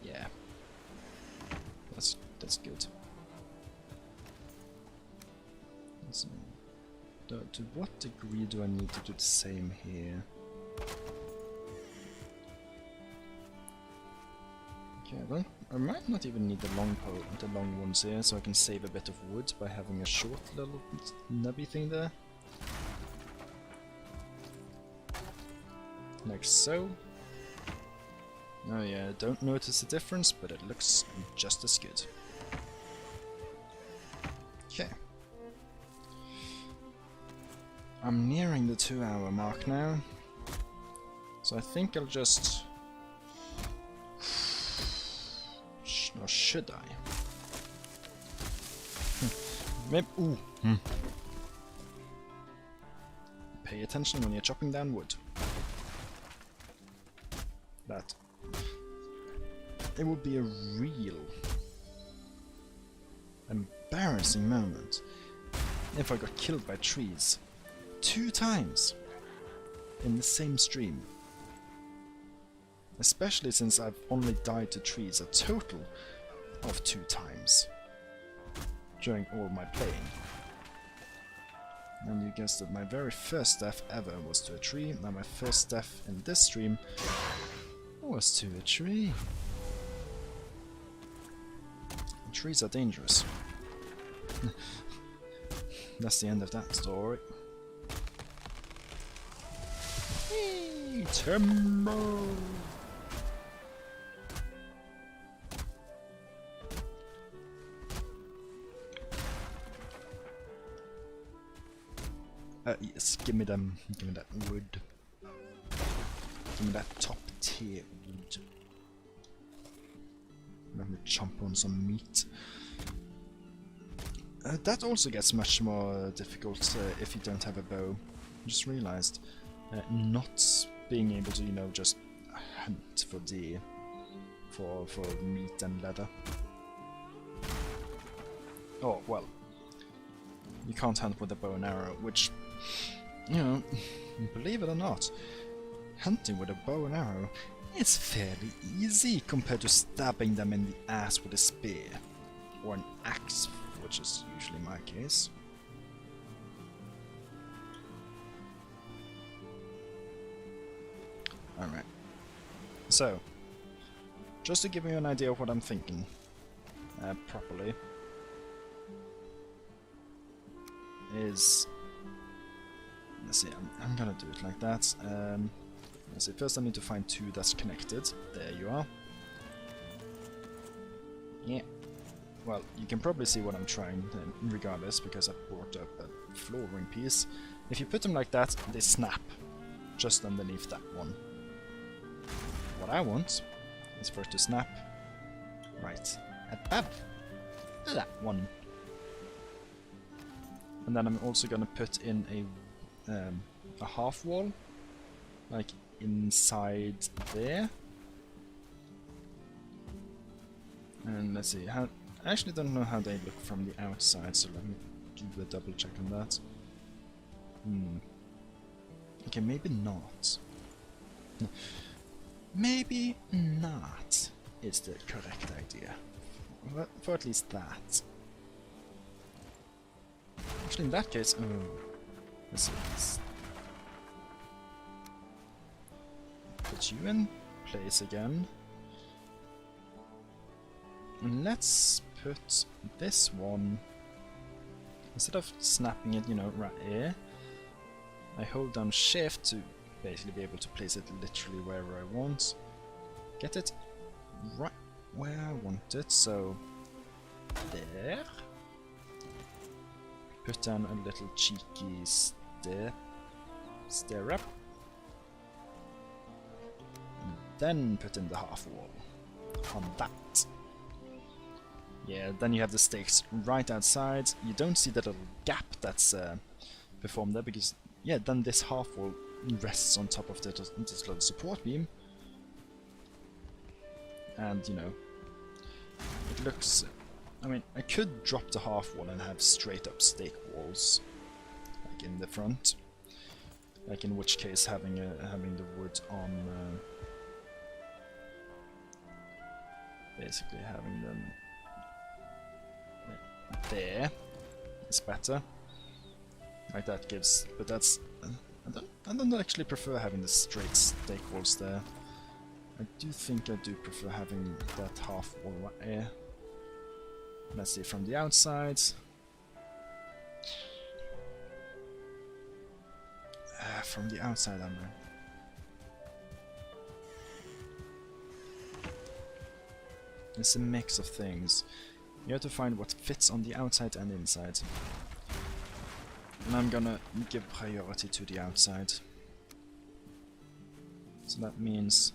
Yeah, that's good. So, to what degree do I need to do the same here? Okay, I might not even need the long ones here, so I can save a bit of wood by having a short little nubby thing there. Like so. Oh yeah, don't notice the difference, but it looks just as good. Okay. I'm nearing the 2-hour mark now. So I think I'll just... Or should I? Maybe... Ooh. pay attention when you're chopping down wood. That it would be a real embarrassing moment if I got killed by trees 2 times in the same stream. Especially since I've only died to trees a total of 2 times during all my playing. And you guessed that my very first death ever was to a tree, and my first death in this stream was to a tree. Trees are dangerous. That's the end of that story. Hey, timber! Yes, give me that wood. Give me that top tier wood. Let me chomp on some meat. That also gets much more difficult if you don't have a bow. I just realized not being able to, you know, just hunt for deer, for meat and leather. Oh well, you can't hunt with a bow and arrow, which, you know, believe it or not, hunting with a bow and arrow is fairly easy compared to stabbing them in the ass with a spear or an axe, which is usually my case. Alright, so just to give you an idea of what I'm thinking properly is, let's see, I'm gonna do it like that. Let's see, first I need to find 2 that's connected. There you are. Yeah. Well, you can probably see what I'm trying regardless, because I brought up a flooring piece. If you put them like that, they snap just underneath that one. What I want is for it to snap right above that one. And then I'm also gonna put in a half wall, like inside there. And let's see, I actually don't know how they look from the outside, so let me do a double check on that. Okay, maybe not. Maybe not is the correct idea. For at least that. Actually, in that case, let's see. Let's put you in place again. And let's put this one, instead of snapping it, you know, right here, I hold down shift to basically be able to place it literally wherever I want. Get it right where I want it, so there. Put down a little cheeky stair up. And then put in the half wall on that. Yeah, then you have the stakes right outside. You don't see that little gap that's performed there, because, yeah, then this half wall rests on top of this little support beam. And, you know, it looks... I mean, I could drop the half wall and have straight up stake walls, like in the front. Like, in which case having the wood on... basically having them... there is better. Like that gives, but that's I don't actually prefer having the straight stake walls there. I do think I do prefer having that half wall right here. Let's see from the outside. From the outside, I don't know. It's a mix of things. You have to find what fits on the outside and inside. And I'm gonna give priority to the outside. So that means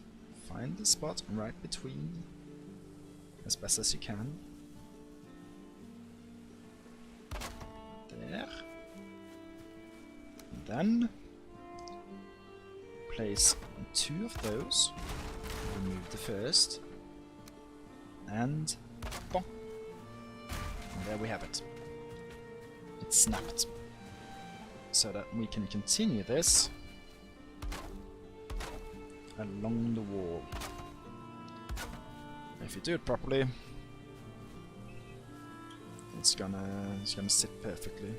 find the spot right between as best as you can. There. And then place 2 of those. Remove the first. And bonk. And there we have it. It snapped. So that we can continue this along the wall. If you do it properly, it's gonna sit perfectly.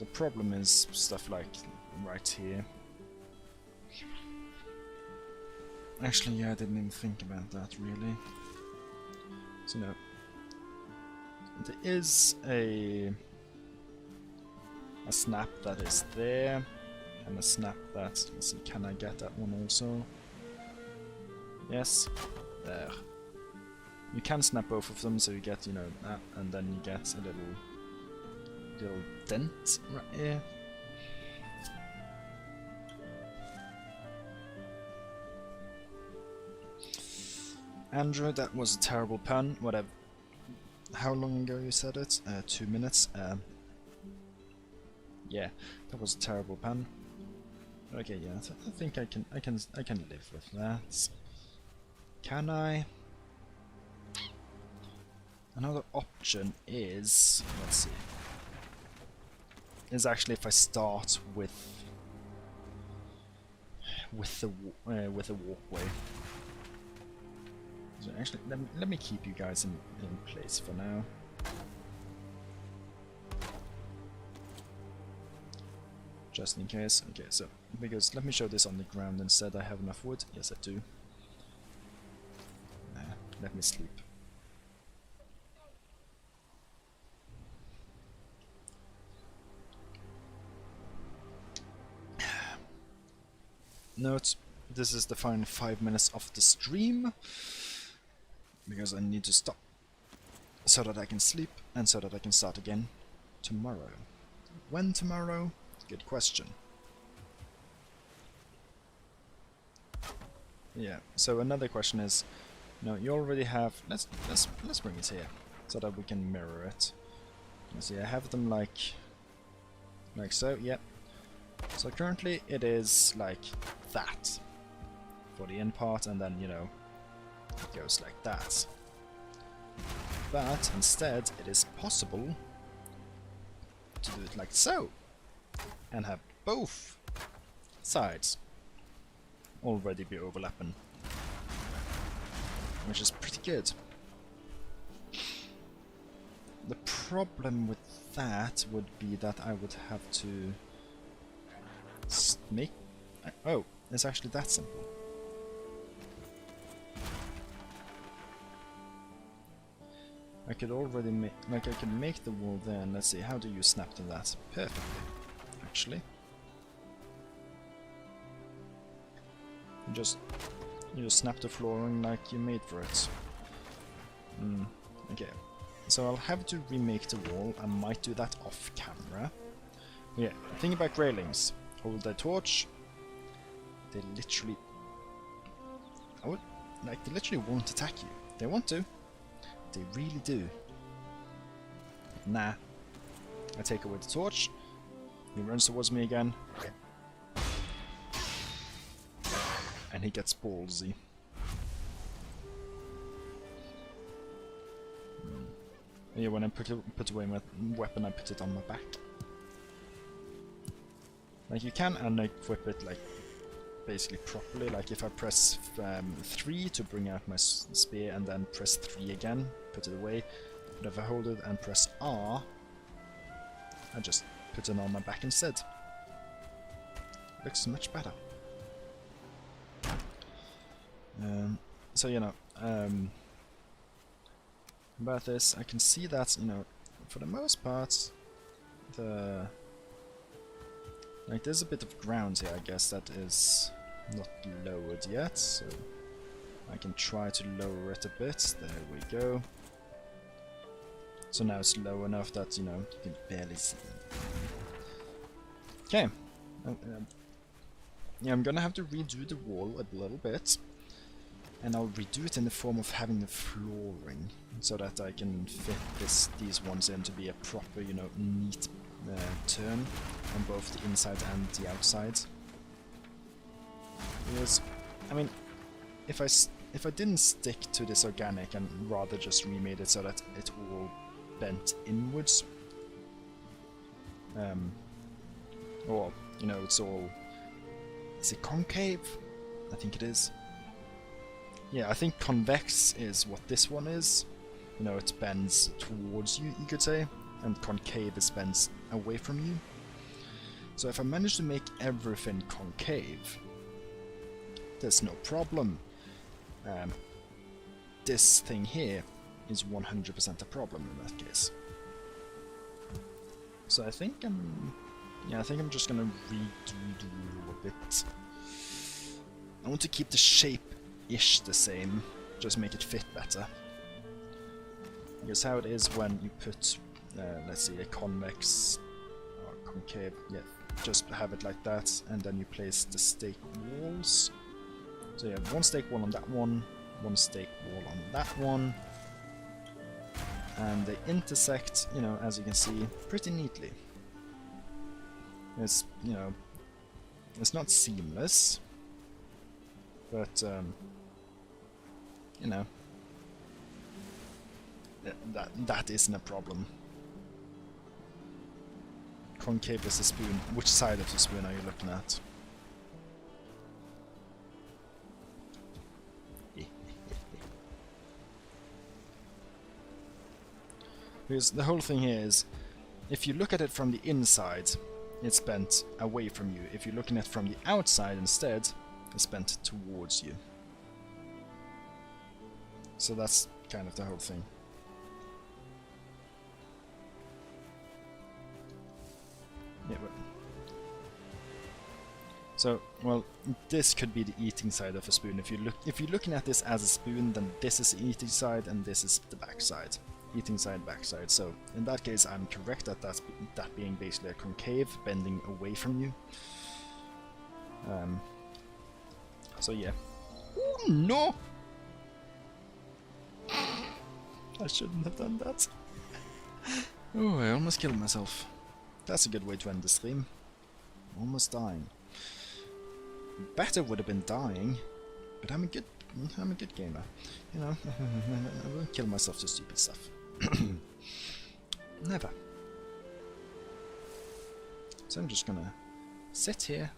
The problem is stuff like right here. Actually, yeah, I didn't even think about that really. So no, there is a snap that is there, and a snap that. Let's see, can I get that one also? Yes, there. You can snap both of them, so you get, you know, that, and then you get a little dent right here. Andrew, that was a terrible pun. Whatever. How long ago you said it? 2 minutes. Yeah, that was a terrible pun. Okay, yeah, I think I can live with that. Can I? Another option is, let's see, is actually if I start with the walkway. So actually, let me keep you guys in place for now. Just in case. Okay, so because let me show this on the ground instead. I have enough wood. Yes, I do. Let me sleep. Note, this is the final 5 minutes of the stream, because I need to stop so that I can sleep and so that I can start again tomorrow. When tomorrow? Good question. Yeah, so another question is, no, you already have, let's bring it here so that we can mirror it. You see, I have them like so, yep. So currently it is like that for the in part, and then, you know, it goes like that. But instead it is possible to do it like so, and have both sides already be overlapping, which is pretty good. The problem with that would be that I would have to make... Oh, it's actually that simple. I could already make... Like, I can make the wall there, and let's see, how do you snap to that? Perfectly, actually. You just snap the flooring like you made for it. Okay. So I'll have to remake the wall. I might do that off camera. Yeah, think about railings. Hold the torch. They literally... they literally won't attack you. They want to. They really do. Nah. I take away the torch. He runs towards me again. And he gets ballsy. Yeah, when I put away my weapon, I put it on my back. Like, you can unequip it, like, basically properly. Like, if I press 3 to bring out my spear, and then press 3 again, put it away. But if I hold it and press R, I just put it on my back instead. Looks much better. So, you know, about this, I can see that, you know, for the most part, like, there's a bit of ground here, I guess, that is not lowered yet, so I can try to lower it a bit. There we go. So now it's low enough that, you know, you can barely see. Okay. Yeah, I'm gonna have to redo the wall a little bit. And I'll redo it in the form of having the flooring, so that I can fit these ones in to be a proper, you know, neat turn on both the inside and the outside. Because, I mean, if I didn't stick to this organic and rather just remade it so that it all bent inwards, or, you know, it's all... Is it concave? I think it is. Yeah, I think convex is what this one is. You know, it bends towards you, you could say, and concave is bends away from you. So if I manage to make everything concave, there's no problem. This thing here is 100% a problem in that case. So I think I'm just gonna redo a little bit. I want to keep the shape-ish the same, just make it fit better. Because how it is when you put, let's see, a convex or concave, yeah, just have it like that, and then you place the stake walls. So you have one stake wall on that one stake wall on that one, and they intersect, you know, as you can see, pretty neatly. It's, you know, it's not seamless, but, you know, that isn't a problem. Concave is a spoon. Which side of the spoon are you looking at? Because the whole thing here is, if you look at it from the inside, it's bent away from you. If you're looking at it from the outside instead, it's bent towards you. So that's kind of the whole thing. Yeah, but so, well, this could be the eating side of a spoon. If you're looking at this as a spoon, then this is the eating side and this is the back side. Eating side, back side. So in that case, I'm correct at that being basically a concave bending away from you. So yeah. Oh no! I shouldn't have done that. Oh, I almost killed myself. That's a good way to end the stream. Almost dying. Better would have been dying, but I'm a good gamer. You know, I won't kill myself to stupid stuff. Never. So I'm just gonna sit here.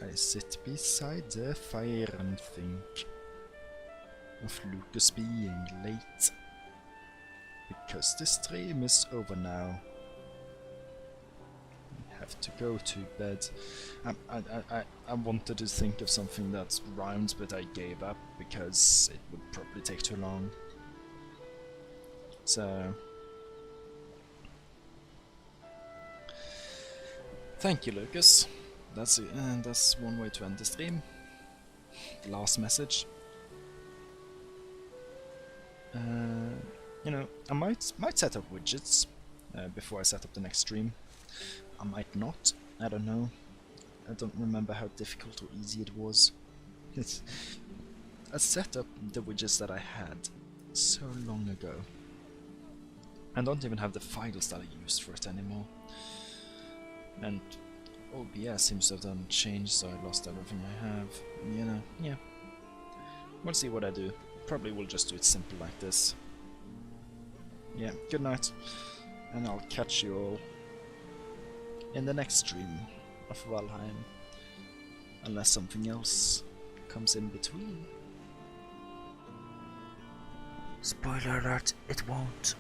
I sit beside the fire and think of Lucas being late. Because the stream is over now. I have to go to bed. I wanted to think of something that rhymes, but I gave up because it would probably take too long. So thank you, Lucas. That's one way to end the stream. Last message. You know, I might set up widgets before I set up the next stream. I might not. I don't know. I don't remember how difficult or easy it was. I set up the widgets that I had so long ago. I don't even have the files that I used for it anymore. And OBS seems to have done change, so I lost everything I have. You know, yeah. We'll see what I do. Probably will just do it simple like this. Yeah, good night. And I'll catch you all in the next stream of Valheim. Unless something else comes in between. Spoiler alert, it won't.